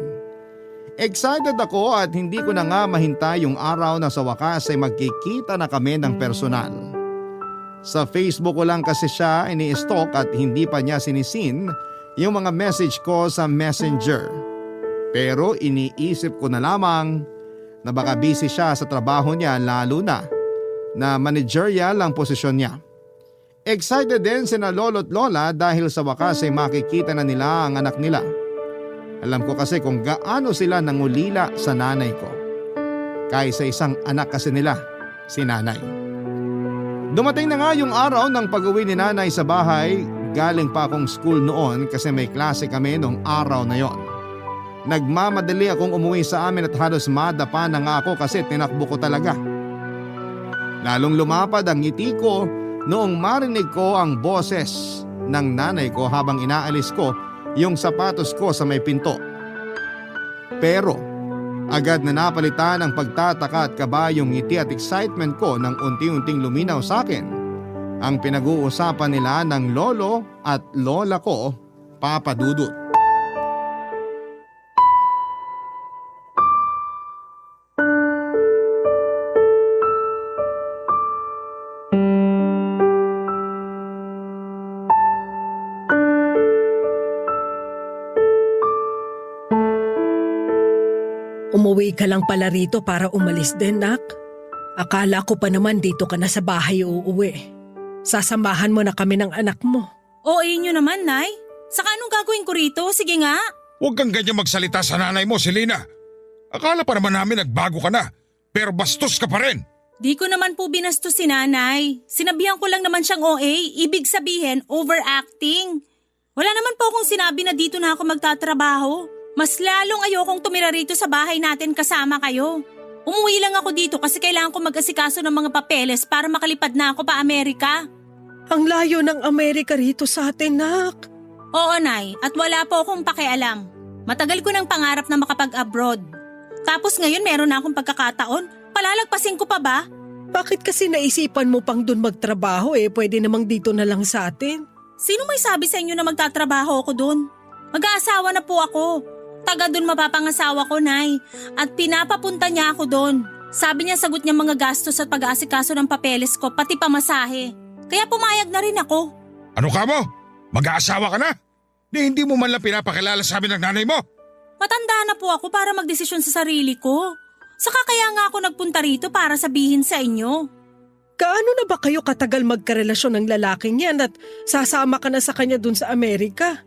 Excited ako at hindi ko na nga mahintay yung araw na sa wakas ay magkikita na kami ng personal. Sa Facebook ko lang kasi siya ini-stalk at hindi pa niya sinisin yung mga message ko sa Messenger. Pero iniisip ko na lamang na baka busy siya sa trabaho niya lalo na managerial ang posisyon niya. Excited din sina lolo't lola dahil sa wakas ay makikita na nila ang anak nila. Alam ko kasi kung gaano sila nangulila sa nanay ko. Kaysa isang anak kasi nila si nanay. Dumating na nga yung araw ng pag-uwi ni nanay sa bahay. Galing pa akong school noon kasi may klase kami nung araw na yon. Nagmamadali akong umuwi sa amin at halos madapa na nga ako kasi tinakbo ko talaga. Lalong lumapad ang ngiti ko noong marinig ko ang boses ng nanay ko habang inaalis ko yung sapatos ko sa may pinto. Pero agad na napalitan ang pagtataka at kaba yung ngiti at excitement ko nang unti-unting luminaw sa akin ang pinag-uusapan nila ng lolo at lola ko, Papa Dudut. Umuwi ka lang pala rito para umalis din, nak. Akala ko pa naman dito ka na sa bahay uuwi. Sasamahan mo na kami ng anak mo. O inyo naman, Nay. Saka anong gagawin ko rito? Sige nga. Huwag kang ganyan magsalita sa nanay mo, Selena. Akala pa naman namin nagbago ka na, pero bastos ka pa rin. Di ko naman po binastos si nanay. Sinabihan ko lang naman siyang OA, ibig sabihin overacting. Wala naman po akong sinabi na dito na ako magtatrabaho. Mas lalong ayokong tumira rito sa bahay natin kasama kayo. Umuwi lang ako dito kasi kailangan ko mag-asikaso ng mga papeles para makalipad na ako pa Amerika. Ang layo ng Amerika rito sa atin, nak. Oo, Nay, at wala po akong pakialam. Matagal ko ng pangarap na makapag-abroad. Tapos ngayon meron na akong pagkakataon. Palalagpasin ko pa ba? Bakit kasi naisipan mo pang dun magtrabaho pwede namang dito na lang sa atin? Sino may sabi sa inyo na magtatrabaho ako dun? Mag-aasawa na po ako. Taga dun mapapangasawa ko, Nay. At pinapapunta niya ako dun. Sabi niya sagot niya mga gastos at pag-aasikaso ng papeles ko, pati pamasahe. Kaya pumayag na rin ako. Ano ka mo? Mag-aasawa ka na? Hindi mo man lang pinapakilala sa amin ng nanay mo? Matanda na po ako para magdesisyon sa sarili ko. Saka kaya nga ako nagpunta rito para sabihin sa inyo. Gaano na ba kayo katagal magkarelasyon ng lalaking yan at sasama ka na sa kanya dun sa Amerika?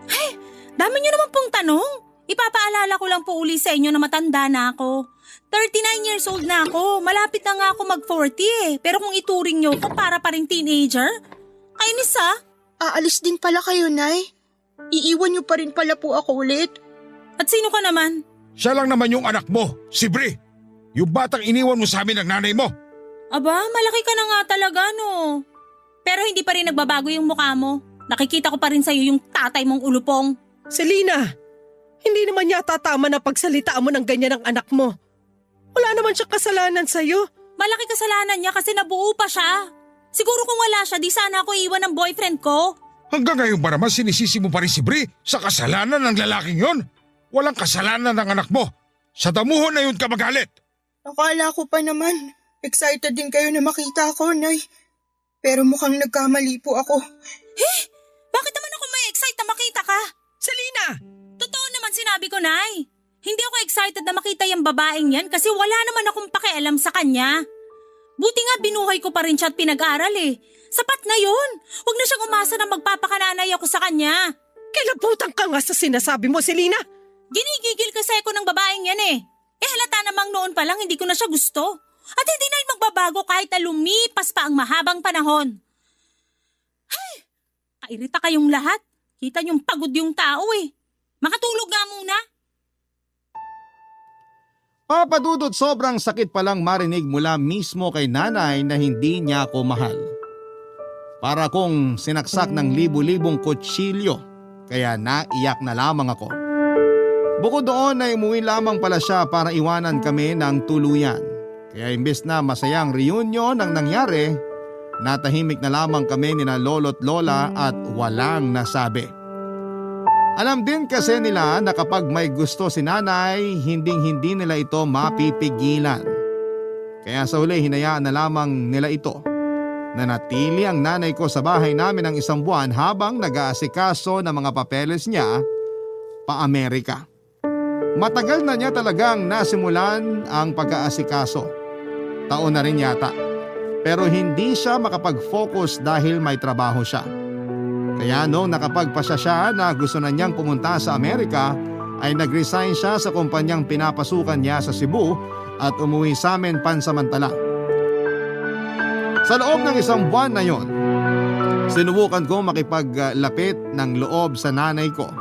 Hey, dami niyo naman pong tanong. Ipapaalala ko lang po uli sa inyo na matanda na ako. 39 years old na ako. Malapit na nga ako mag-40 Pero kung ituring niyo ko para pa rin teenager, kainis Aalis din pala kayo, Nay. Iiwan niyo pa rin pala po ako ulit. At sino ka naman? Siya lang naman yung anak mo, si Bri. Yung batang iniwan mo sa amin ng nanay mo. Aba, malaki ka na nga talaga, no? Pero hindi pa rin nagbabago yung mukha mo. Nakikita ko pa rin sa'yo yung tatay mong ulupong. Selena, hindi naman yata tama na pagsalitaan mo ng ganyan ng anak mo. Wala naman siyang kasalanan sa'yo. Malaki kasalanan niya kasi nabuo pa siya. Siguro kung wala siya, di sana ako iwan ng boyfriend ko. Hanggang ngayon ba naman sinisisi mo pa rin si Bri sa kasalanan ng lalaking yon? Walang kasalanan ng anak mo. Sa damuhon na yun ka magalit. Akala ko pa naman. Excited din kayo na makita ako, Nay. Pero mukhang nagkamali po ako. Bakit naman ako may excite na makita ka? Selena! Totoo naman sinabi ko, Nay. Hindi ako excited na makita yung babaeng yan kasi wala naman akong pakialam sa kanya. Buti nga binuhay ko pa rin siya at pinag-aral Sapat na yun. Huwag na siyang umasa na magpapakananay ako sa kanya. Kilabutan ka nga sa sinasabi mo, Selena. Ginigigil kasi ako ng babaeng yan halata namang noon pa lang hindi ko na siya gusto. At hindi na magbabago kahit na lumipas pa ang mahabang panahon. Ay, kairita kayong lahat. Kita niyong pagod yung tao Makatulog nga muna. Papa Dudut, sobrang sakit palang marinig mula mismo kay nanay na hindi niya ako mahal. Para kong sinaksak ng libu-libong kutsilyo, kaya naiyak na lamang ako. Bukod doon ay umuwi lamang pala siya para iwanan kami ng tuluyan. Kaya imbes na masayang reunion ang nangyari, natahimik na lamang kami nina lolo't lola at walang nasabi. Alam din kasi nila na kapag may gusto si nanay, hinding-hindi nila ito mapipigilan. Kaya sa huli hinayaan na lamang nila ito. Nanatili ang nanay ko sa bahay namin ng 1 buwan habang nag-aasikaso ng mga papeles niya pa Amerika. Matagal na niya talagang nasimulan ang pag-aasikaso. Taon na rin yata. Pero hindi siya makapag-focus dahil may trabaho siya. Kaya nung nakapagpasya siya na gusto na niyang pumunta sa Amerika, ay nag-resign siya sa kumpanyang pinapasukan niya sa Cebu at umuwi sa amin pansamantala. Sa loob ng isang buwan na yon, sinubukan ko makipaglapit ng loob sa nanay ko.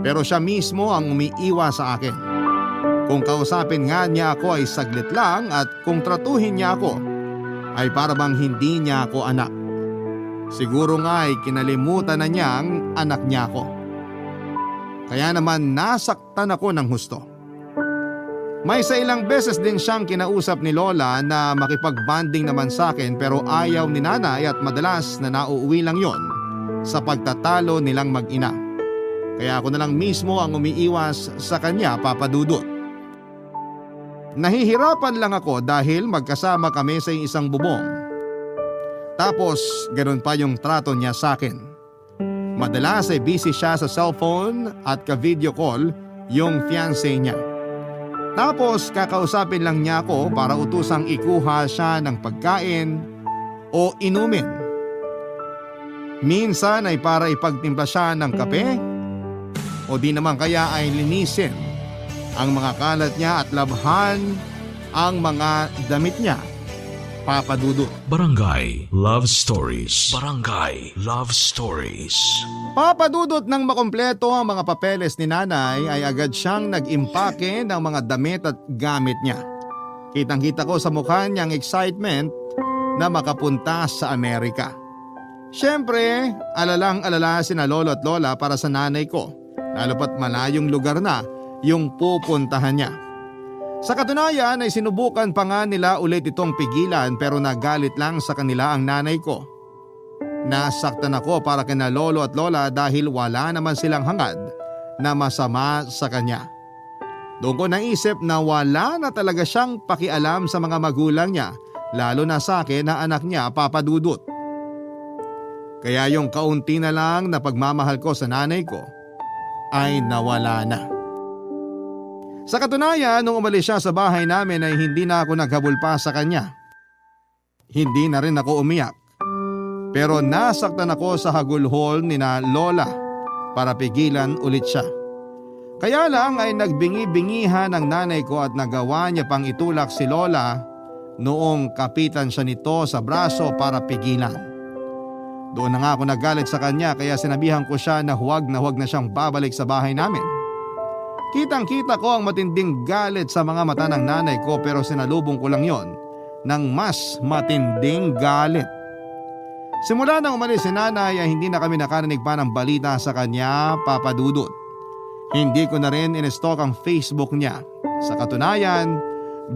Pero siya mismo ang umiiwas sa akin. Kung kausapin nga niya ako ay saglit lang at kung tratuhin niya ako ay para bang hindi niya ako anak. Siguro nga ay kinalimutan na niyang anak niya ako. Kaya naman nasaktan ako ng husto. May sa ilang beses din siyang kinausap ni Lola na makipag-bonding naman sa akin pero ayaw ni nanay at madalas na nauuwi lang yon sa pagtatalo nilang mag-ina. Kaya ako na lang mismo ang umiiwas sa kanya, Papa Dudut. Nahihirapan lang ako dahil magkasama kami sa isang bubong. Tapos ganun pa yung trato niya sa akin. Madalas ay busy siya sa cellphone at ka-video call yung fiancé niya. Tapos kakausapin lang niya ako para utusang ikuha siya ng pagkain o inumin. Minsan ay para ipagtimpla siya ng kape o di naman kaya ay linisin ang mga kalat niya at labhan ang mga damit niya, Papa Dudut. Barangay Love Stories. Barangay Love Stories. Papa Dudut, nang makompleto ang mga papeles ni nanay ay agad siyang nag-impake ng mga damit at gamit niya. Kitang-kita ko sa mukha niyang excitement na makapunta sa Amerika. Siyempre, alalang-alala sina lolo at lola para sa nanay ko, lalo pat malayong lugar na yung pupuntahan niya. Sa katunayan ay sinubukan pa nga nila ulit itong pigilan pero nagalit lang sa kanila ang nanay ko. Nasaktan ako para kina lolo at lola dahil wala naman silang hangad na masama sa kanya. Doon ko naisip na wala na talaga siyang pakialam sa mga magulang niya, lalo na sa akin na anak niya, Papa Dudut. Kaya yung kaunti na lang na pagmamahal ko sa nanay ko ay nawala na. Sa katunayan, nung umalis siya sa bahay namin ay hindi na ako naghabol pa sa kanya. Hindi na rin ako umiyak. Pero nasaktan ako sa hagulhol ni na Lola para pigilan ulit siya. Kaya lang ay nagbingi-bingihan ng nanay ko at nagawa niya pang itulak si Lola noong kapitan siya nito sa braso para pigilan. Doon na nga ako nagalit sa kanya kaya sinabihan ko siya na huwag na siyang babalik sa bahay namin. Kitang-kita ko ang matinding galit sa mga mata ng nanay ko pero sinalubong ko lang yon ng mas matinding galit. Simula nang umalis si nanay ay hindi na kami nakarinig pa ng balita sa kanya, Papa Dudut. Hindi ko na rin in-stalk ang Facebook niya. Sa katunayan,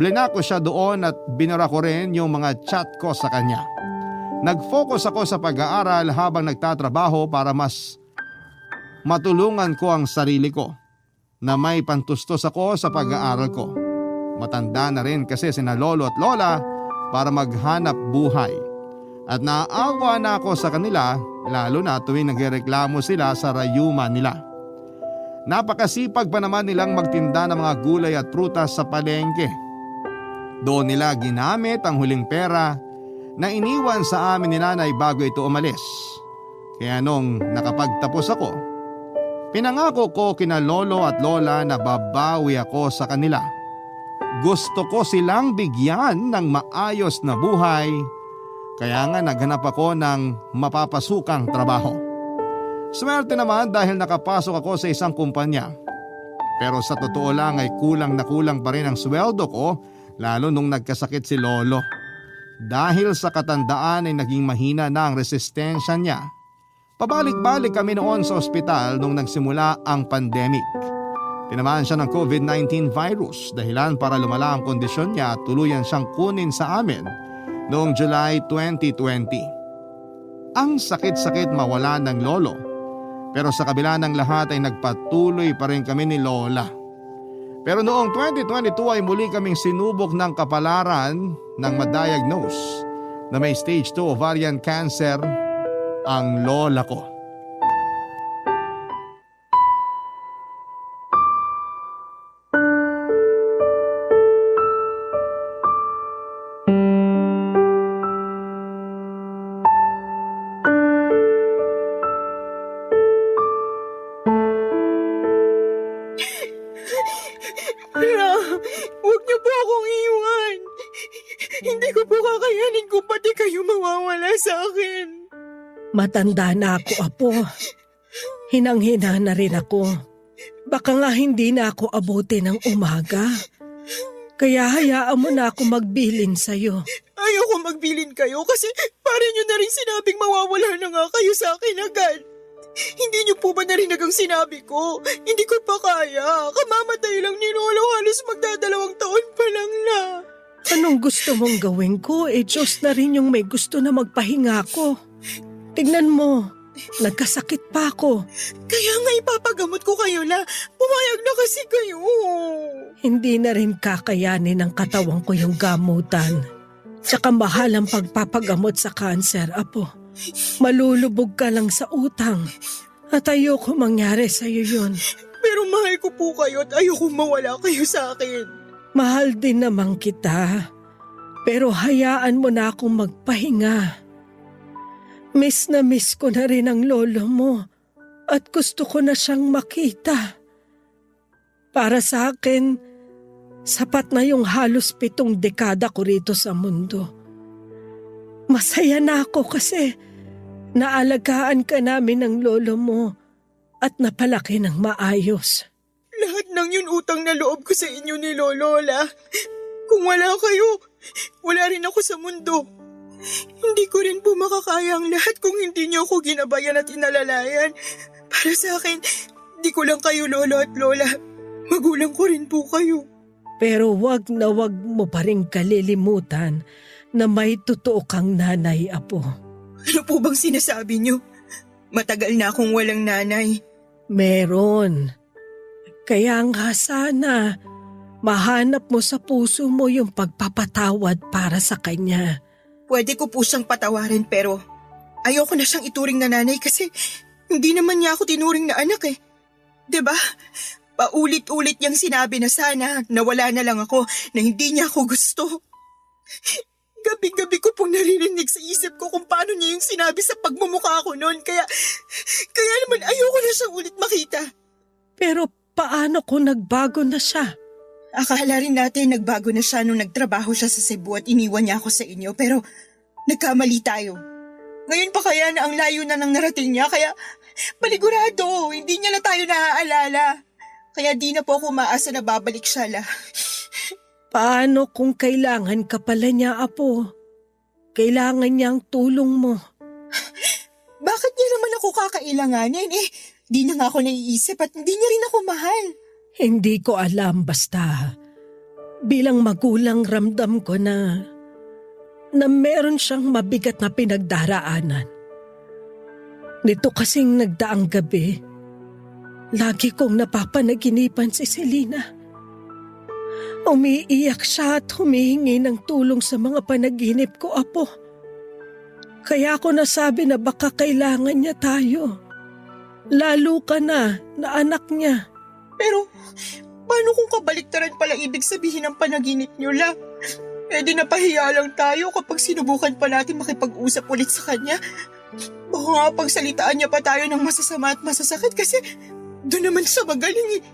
blinak ko siya doon at binara ko rin yung mga chat ko sa kanya. Nag-focus ako sa pag-aaral habang nagtatrabaho para mas matulungan ko ang sarili ko na may pantustos ako sa pag-aaral ko. Matanda na rin kasi sina lolo at lola para maghanap buhay. At naaawa na ako sa kanila lalo na tuwing nagreklamo sila sa rayuma nila. Napakasipag pa naman nilang magtinda ng mga gulay at prutas sa palengke. Doon nila ginamit ang huling pera na iniwan sa amin ni nanay bago ito umalis. Kaya nung nakapagtapos ako, pinangako ko kina lolo at lola na babawi ako sa kanila. Gusto ko silang bigyan ng maayos na buhay, kaya nga naghanap ako ng mapapasukang trabaho. Swerte naman dahil nakapasok ako sa isang kumpanya. Pero sa totoo lang ay kulang na kulang pa rin ang sweldo ko lalo nung nagkasakit si lolo. Dahil sa katandaan ay naging mahina na ang resistensya niya. Pabalik-balik kami noon sa ospital nung nagsimula ang pandemic. Tinamaan siya ng COVID-19 virus dahilan para lumala ang kondisyon niya at tuluyan siyang kunin sa amin noong July 2020. Ang sakit-sakit mawala ng lolo. Pero sa kabila ng lahat ay nagpatuloy pa rin kami ni Lola. Pero noong 2022 ay muli kaming sinubok ng kapalaran nang ma-diagnose na may stage 2 ovarian cancer ang lola ko. Huwag niyo po akong iwan. Hindi ko po kakayanin kung pati kayo mawawala. sa akin. Matanda na ako, Apo. Hinang-hina na rin ako. Baka nga hindi na ako abuti ng umaga. Kaya hayaan mo na ako magbilin sa'yo. Ayoko magbilin kayo kasi parang nyo na rin sinabing mawawala na nga kayo sa akin agad. Hindi nyo po ba narinig ang sinabi ko? Hindi ko pa kaya. Kamamatay lang ni Lolo, halos magdadalawang taon pa lang na. Anong gusto mong gawin ko? Diyos na rin yung may gusto na magpahinga ko. Tignan mo, nagkasakit pa ako. Kaya nga ipapagamot ko kayo na. Pumayag na kasi kayo. Hindi na rin kakayanin ng katawan ko yung gamutan. Tsaka mahal ang pagpapagamot sa kanser, Apo. Malulubog ka lang sa utang. At ayoko mangyari sa'yo yun. Pero mahal ko po kayo at ayoko mawala kayo sa akin. Mahal din naman kita. Pero hayaan mo na akong magpahinga. Miss na miss ko na rin ang lolo mo. At gusto ko na siyang makita. Para sa akin, sapat na yung halos 7 dekada ko rito sa mundo. Masaya na ako kasi naalagaan ka namin ng lolo mo at napalaki ng maayos. Lahat ng yun utang na loob ko sa inyo ni Lolola. Kung wala kayo, wala rin ako sa mundo. Hindi ko rin po makakaya ang lahat kung hindi niyo ako ginabayan at inalalayan. Para sa akin, di ko lang kayo lolo at lola. Magulang ko rin po kayo. Pero wag na wag mo pa rin kalilimutan na may totoo kang nanay, Apo. Ano po bang sinasabi niyo? Matagal na akong walang nanay. Meron. Kaya nga sana mahanap mo sa puso mo yung pagpapatawad para sa kanya. Pwede ko po siyang patawarin pero ayoko na siyang ituring na nanay kasi hindi naman niya ako tinuring na anak eh. 'Di ba? Paulit-ulit niyang sinabi na sana nawala na lang ako, na hindi niya ako gusto. Gabi-gabi ko pong naririnig sa isip ko kung paano niya yung sinabi sa pagmumukha ko noon. Kaya naman ayoko na siyang ulit makita. Pero paano kung nagbago na siya? Akala rin natin nagbago na siya nung nagtrabaho siya sa Cebu at iniwan niya ako sa inyo. Pero nagkamali tayo. Ngayon pa kaya na ang layo na ng narating niya. Kaya paligurado, hindi niya na tayo naaalala. Kaya di na po ako maasa na babalik siya la. Paano kung kailangan ka pala niya, Apo? Kailangan niya ang tulong mo. Bakit niya naman ako kakailanganin? Di na nga ako naiisip at hindi niya rin ako mahal. Hindi ko alam, basta bilang magulang ramdam ko na meron siyang mabigat na pinagdaraanan. Nito kasing nagdaang gabi, lagi kong napapanaginipan si Selena. Umiiyak siya at humihingi ng tulong sa mga panaginip ko, Apo. Kaya ako nasabi na baka kailangan niya tayo. Lalo ka na anak niya. Pero paano kung kabaliktaran pala ibig sabihin ng panaginip niyo la? Di napahiya lang tayo kapag sinubukan pa natin makipag-usap ulit sa kanya. Baka nga pagsalitaan niya pa tayo ng masasama at masasakit kasi doon naman siya magaling eh.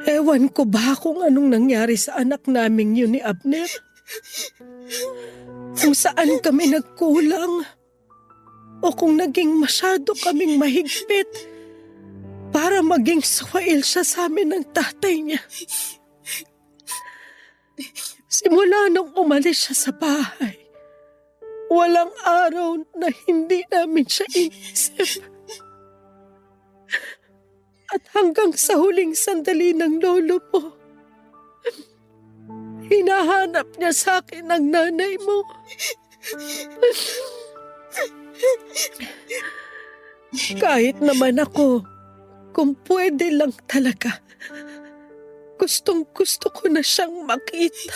Ewan ko ba kung anong nangyari sa anak naming yun ni Abner? Kung saan kami nagkulang? O kung naging masyado kaming mahigpit para maging swail siya sa amin ng tatay niya. Simula nung umalis siya sa bahay, walang araw na hindi namin siya inisip. At hanggang sa huling sandali ng lolo mo, hinahanap niya sa akin ang nanay mo. Kahit naman ako, kung pwede lang talaga, gustong-gusto ko na siyang makita.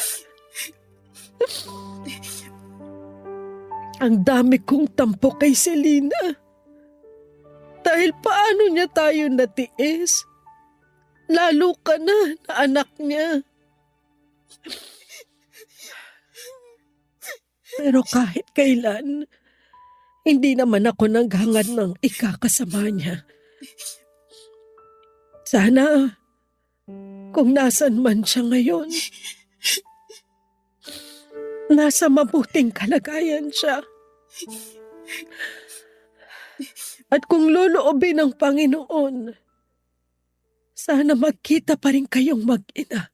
Ang dami kong tampo kay Selena. Dahil paano niya tayo natiis? Lalo ka na anak niya. Pero kahit kailan, hindi naman ako naghangad ng ikakasama niya. Sana, kung nasan man siya ngayon, nasa mabuting kalagayan siya. At kung loloobin ng Panginoon, sana magkita pa rin kayong mag-ina.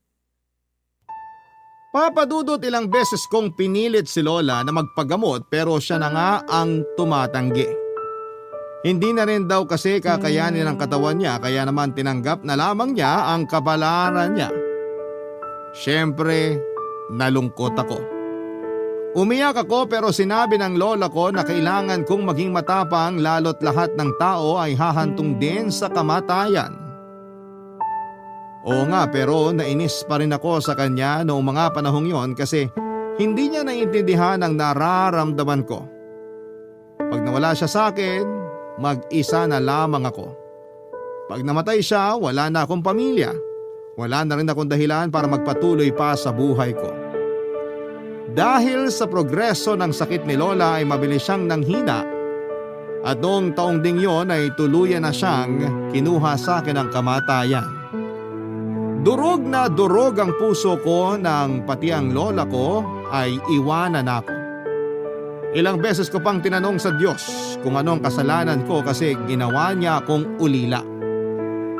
Papa Dudut, ilang beses kong pinilit si Lola na magpagamot pero siya na nga ang tumatanggi. Hindi na rin daw kasi kakayanin ng katawan niya kaya naman tinanggap na lamang niya ang kabalaran niya. Siyempre, nalungkot ako. Umiyak ako pero sinabi ng lola ko na kailangan kong maging matapang lalo't lahat ng tao ay hahantong din sa kamatayan. Oo nga, pero nainis pa rin ako sa kanya noong mga panahong yon kasi hindi niya naiintindihan ang nararamdaman ko. Pag nawala siya sa akin, mag-isa na lamang ako. Pag namatay siya, wala na akong pamilya. Wala na rin akong dahilan para magpatuloy pa sa buhay ko. Dahil sa progreso ng sakit ni Lola ay mabilis siyang nanghina at noong taong ding yon ay tuluyan na siyang kinuha sa akin ang kamatayan. Durog na durog ang puso ko nang pati ang lola ko ay iwanan ako. Ilang beses ko pang tinanong sa Diyos kung anong kasalanan ko kasi ginawa niya akong ulila.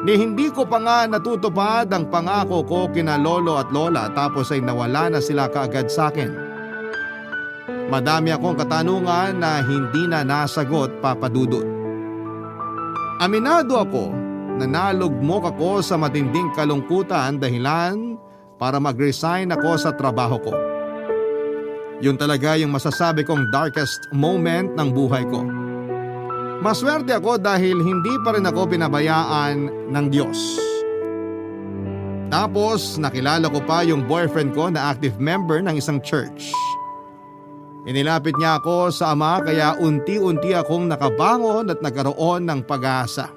Ni hindi ko pa nga natutupad ang pangako ko kina lolo at lola tapos ay nawala na sila kaagad sa akin. Madami akong katanungan na hindi na nasagot, Papa Dudut. Aminado ako na nalugmok ako sa matinding kalungkutan dahilan para mag-resign ako sa trabaho ko. Yun talaga yung masasabi kong darkest moment ng buhay ko. Maswerte ako dahil hindi pa rin ako pinabayaan ng Diyos. Tapos nakilala ko pa yung boyfriend ko na active member ng isang church. Inilapit niya ako sa Ama kaya unti-unti akong nakabangon at nagkaroon ng pag-asa.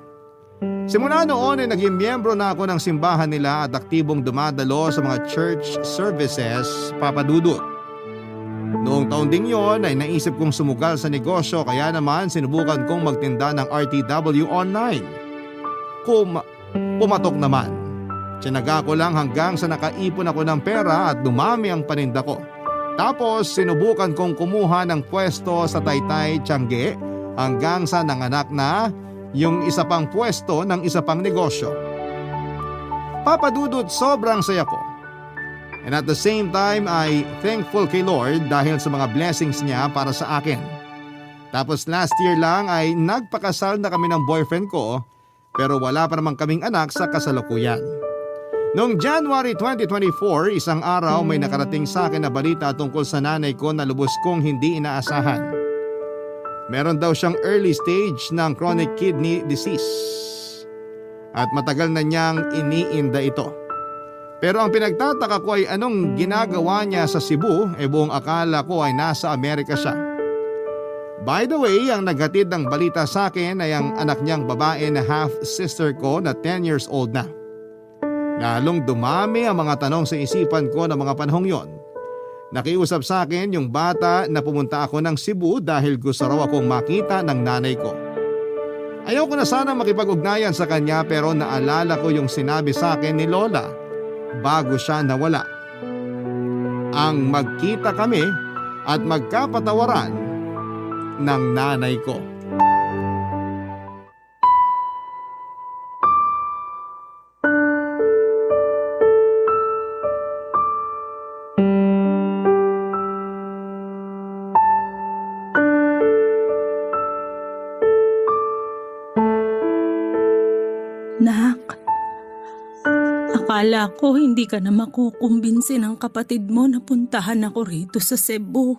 Simula noon ay naging miyembro na ako ng simbahan nila at aktibong dumadalo sa mga church services, Papa Dudut. Noong taon ding yon ay naisip kong sumugal sa negosyo kaya naman sinubukan kong magtinda ng RTW online. Pumatok naman. Tiyanaga ko lang hanggang sa nakaipon ako ng pera at dumami ang paninda ko. Tapos sinubukan kong kumuha ng pwesto sa Taytay, Tiangge hanggang sa nanganak na yung isa pang pwesto ng isa pang negosyo. Papa Dudut, sobrang saya ko. And at the same time ay thankful kay Lord dahil sa mga blessings niya para sa akin. Tapos last year lang ay nagpakasal na kami ng boyfriend ko pero wala pa naman kaming anak sa kasalukuyan. Noong January 2024, isang araw may nakarating sa akin na balita tungkol sa nanay ko na lubos kong hindi inaasahan. Meron daw siyang early stage ng chronic kidney disease at matagal na niyang iniinda ito. Pero ang pinagtataka ko ay anong ginagawa niya sa Cebu, buong akala ko ay nasa Amerika siya. By the way, ang naghatid ng balita sa akin ay ang anak niyang babae na half-sister ko na 10 years old na. Lalong dumami ang mga tanong sa isipan ko ng mga panahong yon. Nakiusap sa akin yung bata na pumunta ako ng Cebu dahil gusto raw akong makita ng nanay ko. Ayaw ko na sana makipag-ugnayan sa kanya pero naalala ko yung sinabi sa akin ni Lola bago siya nawala. Ang magkita kami at magkapatawaran ng nanay ko. Nak, akala ko hindi ka na makukumbinsi ng kapatid mo na puntahan ako rito sa Cebu.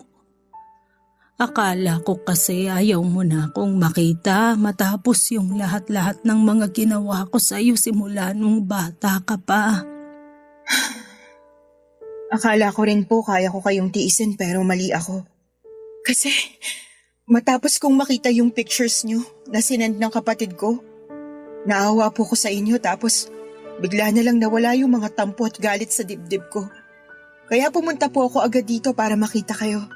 Akala ko kasi ayaw mo na akong makita matapos yung lahat-lahat ng mga ginawa ko sa iyo simula nung bata ka pa. Akala ko rin po kaya ko kayong tiisin pero mali ako. Kasi matapos kong makita yung pictures nyo na sinend ng kapatid ko, naawa po ko sa inyo tapos bigla na lang nawala yung mga tampo at galit sa dibdib ko. Kaya pumunta po ako agad dito para makita kayo.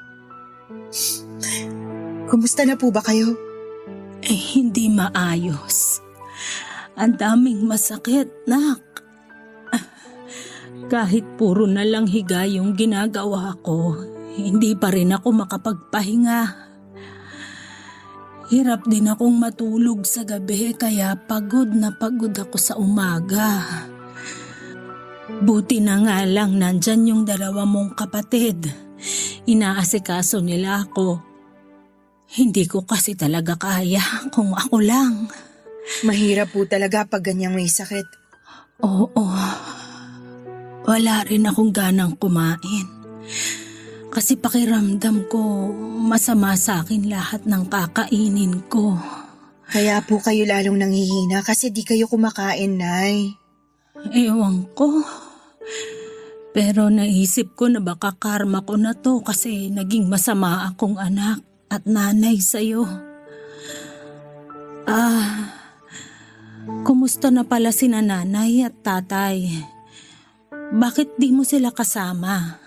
Kumusta na po ba kayo? Hindi maayos. Ang daming masakit, nak. Kahit puro na lang higa yung ginagawa ko, Hindi pa rin ako makapagpahinga. Hirap din akong matulog sa gabi kaya pagod na pagod ako sa umaga. Buti na nga lang nandyan yung dalawa mong kapatid. Inaasikaso nila ako. Hindi ko kasi talaga kaya kung ako lang. Mahirap po talaga pag ganyang may sakit. Oo. Wala rin akong ganang kumain. Kasi pakiramdam ko masama sa akin lahat ng kakainin ko. Kaya po kayo lalong nanghihina kasi di kayo kumakain, Nay. Ewan ko. Pero naisip ko na baka karma ko na to kasi naging masama akong anak at nanay sa'yo. Kumusta na pala sina nanay at tatay? Bakit di mo sila kasama?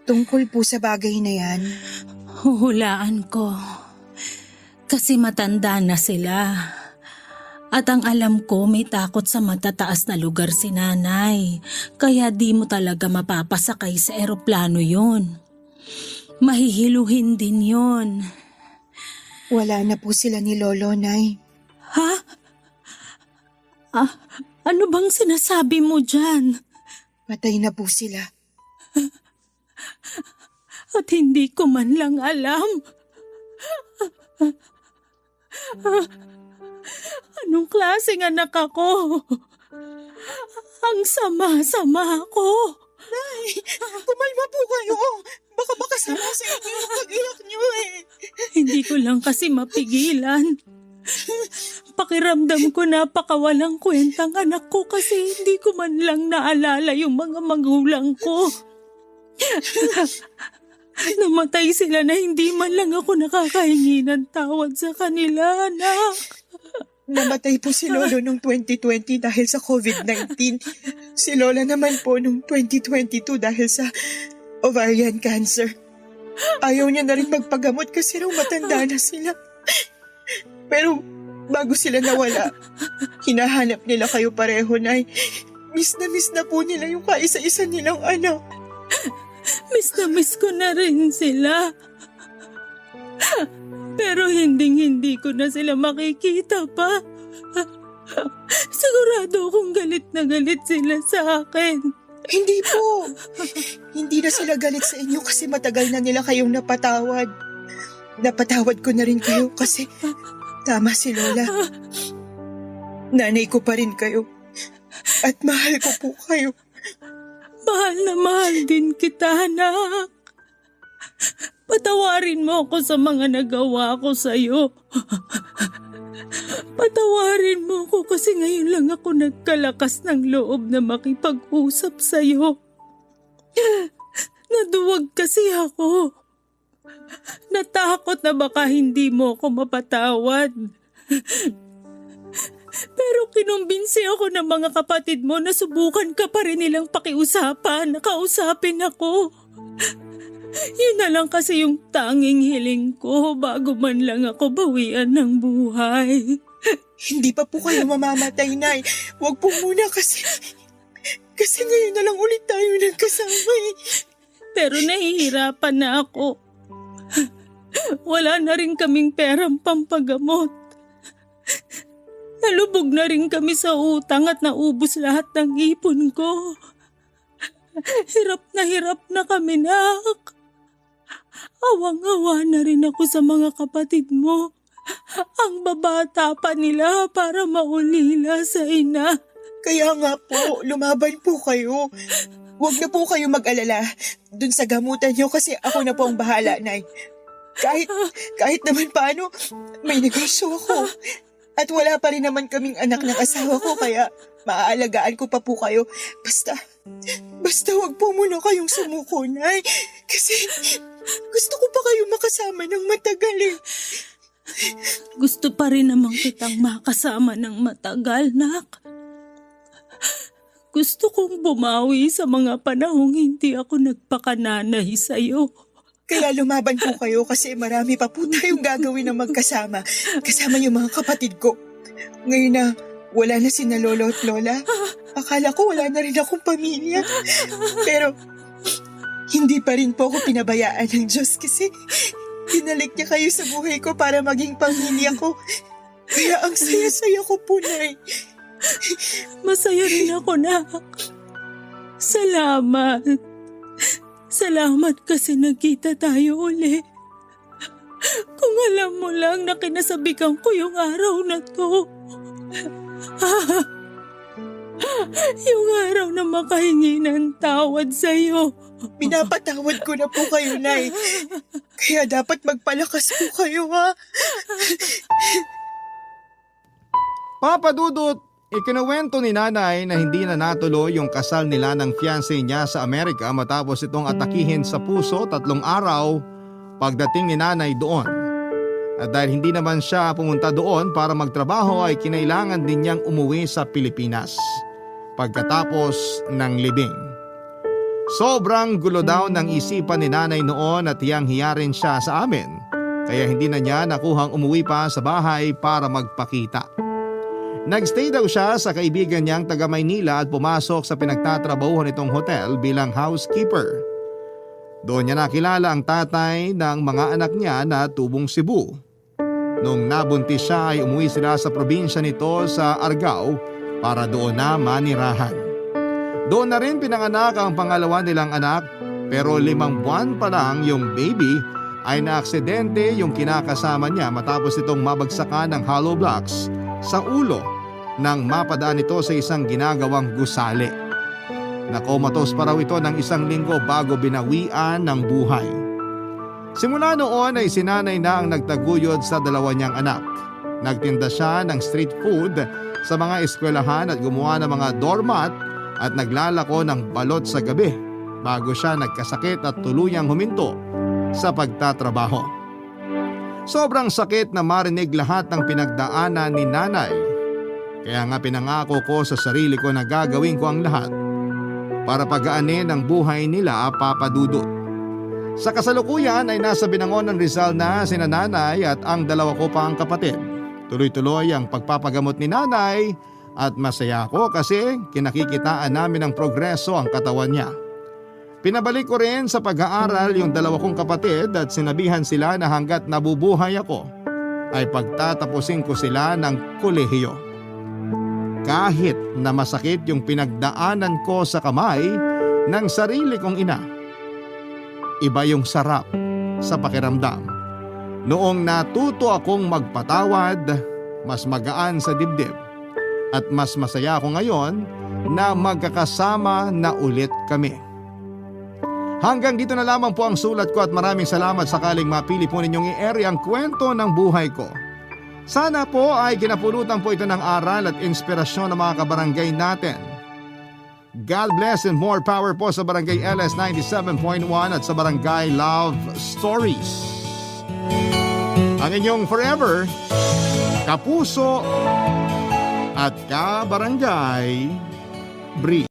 Tungkol po sa bagay na yan. Huhulaan ko. Kasi matanda na sila. At ang alam ko may takot sa matataas na lugar si nanay. Kaya di mo talaga mapapasakay sa eroplano yun. Mahihiluhin din yun. Wala na po sila ni Lolo, Nay. Ha? Ano bang sinasabi mo dyan? Patay na po sila. At hindi ko man lang alam. Anong klaseng anak ako? Ang sama-sama ko. Nay, kumalma po kayo. Baka makasama sa inyo yung pag-iyak niyo eh. Hindi ko lang kasi mapigilan. Pakiramdam ko napakawalang kwentang anak ko kasi hindi ko man lang naalala yung mga magulang ko. Namatay sila na hindi man lang ako nakakahingi ng tawad sa kanila, anak. Namatay po si Lolo noong 2020 dahil sa COVID-19. Si Lola naman po noong 2022 dahil sa ovarian cancer. Ayaw niya na rin magpagamot kasi raw matanda na sila. Pero bago sila nawala, hinahanap nila kayo pareho, Nay. Miss na po nila yung kaisa-isa nilang anak. Miss ko na rin sila. Pero hindi ko na sila makikita pa. Sigurado akong galit na galit sila sa akin. Hindi po. Hindi na sila galit sa inyo kasi matagal na nila kayong napatawad. Napatawad ko na rin kayo kasi tama si Lola. Nanay ko pa rin kayo. At mahal ko po kayo. Mahal na mahal din kita, anak. Patawarin mo ako sa mga nagawa ko sa'yo. Patawarin mo ako kasi ngayon lang ako nagkalakas ng loob na makipag-usap sa'yo. Naduwag kasi ako. Natakot na baka hindi mo ako mapatawad. Pero kinumbinsi ako ng mga kapatid mo na subukan ka pa rin nilang pakiusapan, nakausapin ako. Yun na lang kasi yung tanging hiling ko bago man lang ako bawian ng buhay. Hindi pa po kayo mamamatay, Nay. Huwag po muna kasi ngayon na lang ulit tayo nagkasama eh. Pero nahihirapan na ako. Wala na rin kaming perang pampagamot. Nalubog na rin kami sa utang at naubos lahat ng ipon ko. Hirap na kami, nak. Awang-awa na rin ako sa mga kapatid mo. Ang babata pa nila para maulila sa ina. Kaya nga po, lumaban po kayo. Huwag na po kayo mag-alala dun sa gamutan niyo kasi ako na po ang bahala, Nay. Kahit naman paano, may negosyo ako. At wala pa rin naman kaming anak ng asawa ko kaya maaalagaan ko pa po kayo. Basta wag po muna kayong sumuko, Nay. Kasi gusto ko pa kayo makasama ng matagal eh. Gusto pa rin naman kitang makasama ng matagal, nak. Gusto kong bumawi sa mga panahong hindi ako nagpakananay sa'yo. Kaya lumaban po kayo kasi marami pa po tayong gagawin na magkasama. Kasama yung mga kapatid ko. Ngayon na wala na sina Lolo at Lola, akala ko wala na rin akong pamilya. Pero Hindi pa rin po ako pinabayaan ng Diyos kasi dinalik niya kayo sa buhay ko para maging pamilya ko. Kaya ang saya-saya ko po, Nay. Masaya rin ako, nak. Salamat. Salamat kasi nagkita tayo uli. Kung alam mo lang na kinasabikan ko yung araw na to. Yung araw na makahingi ng tawad sa'yo. Pinapatawad ko na po kayo, Nay. Kaya dapat magpalakas po kayo, ha? Papa Dudut, ikinuwento ni nanay na hindi na natuloy yung kasal nila ng fiancé niya sa Amerika matapos itong atakihin sa puso 3 araw pagdating ni nanay doon. At dahil hindi naman siya pumunta doon para magtrabaho ay kinailangan din niyang umuwi sa Pilipinas pagkatapos ng libing. Sobrang gulo daw ng isipan ni nanay noon at hiyang-hiya rin siya sa amin kaya hindi na niya nakuhang umuwi pa sa bahay para magpakita. Nagstay daw siya sa kaibigan niyang taga Maynila at pumasok sa pinagtatrabahuhan nitong hotel bilang housekeeper. Doon niya nakilala ang tatay ng mga anak niya na tubong Cebu. Nung nabuntis siya ay umuwi sila sa probinsya nito sa Argao para doon na manirahan. Doon na rin pinanganak ang pangalawa nilang anak pero 5 buwan pa lang yung baby ay naaksidente yung kinakasama niya matapos itong mabagsakan ng hollow blocks sa ulo nang mapadaan ito sa isang ginagawang gusali. Nakomatos pa raw ito ng 1 linggo bago binawian ng buhay. Simula noon ay sinanay na ang nagtaguyod sa 2 niyang anak. Nagtinda siya ng street food sa mga eskwelahan at gumawa ng mga doormat at naglalako ng balot sa gabi bago siya nagkasakit at tuluyang huminto sa pagtatrabaho. Sobrang sakit na marinig lahat ng pinagdaanan ni nanay. Kaya nga pinangako ko sa sarili ko na gagawin ko ang lahat para pagaanin ang buhay nila, Papa Dudut. Sa kasalukuyan ay nasa Binangonan, Rizal na sina nanay at ang 2 ko pang kapatid. Tuloy-tuloy ang pagpapagamot ni nanay at masaya ako kasi kinakikitaan namin ng progreso ang katawan niya. Pinabalik ko rin sa pag-aaral yung 2 kong kapatid at sinabihan sila na hanggat nabubuhay ako ay pagtatapusin ko sila ng kolehiyo. Kahit na masakit yung pinagdaanan ko sa kamay ng sarili kong ina, iba yung sarap sa pakiramdam. Noong natuto akong magpatawad, mas magaan sa dibdib. At mas masaya ako ngayon na magkakasama na ulit kami. Hanggang dito na lamang po ang sulat ko at maraming salamat sakaling mapili po ninyong i-air ang kwento ng buhay ko. Sana po ay kinapulutan po ito ng aral at inspirasyon ng mga kabarangay natin. God bless and more power po sa Barangay LS 97.1 at sa Barangay Love Stories. Ang inyong forever, kapuso, at kabarangay, Bree.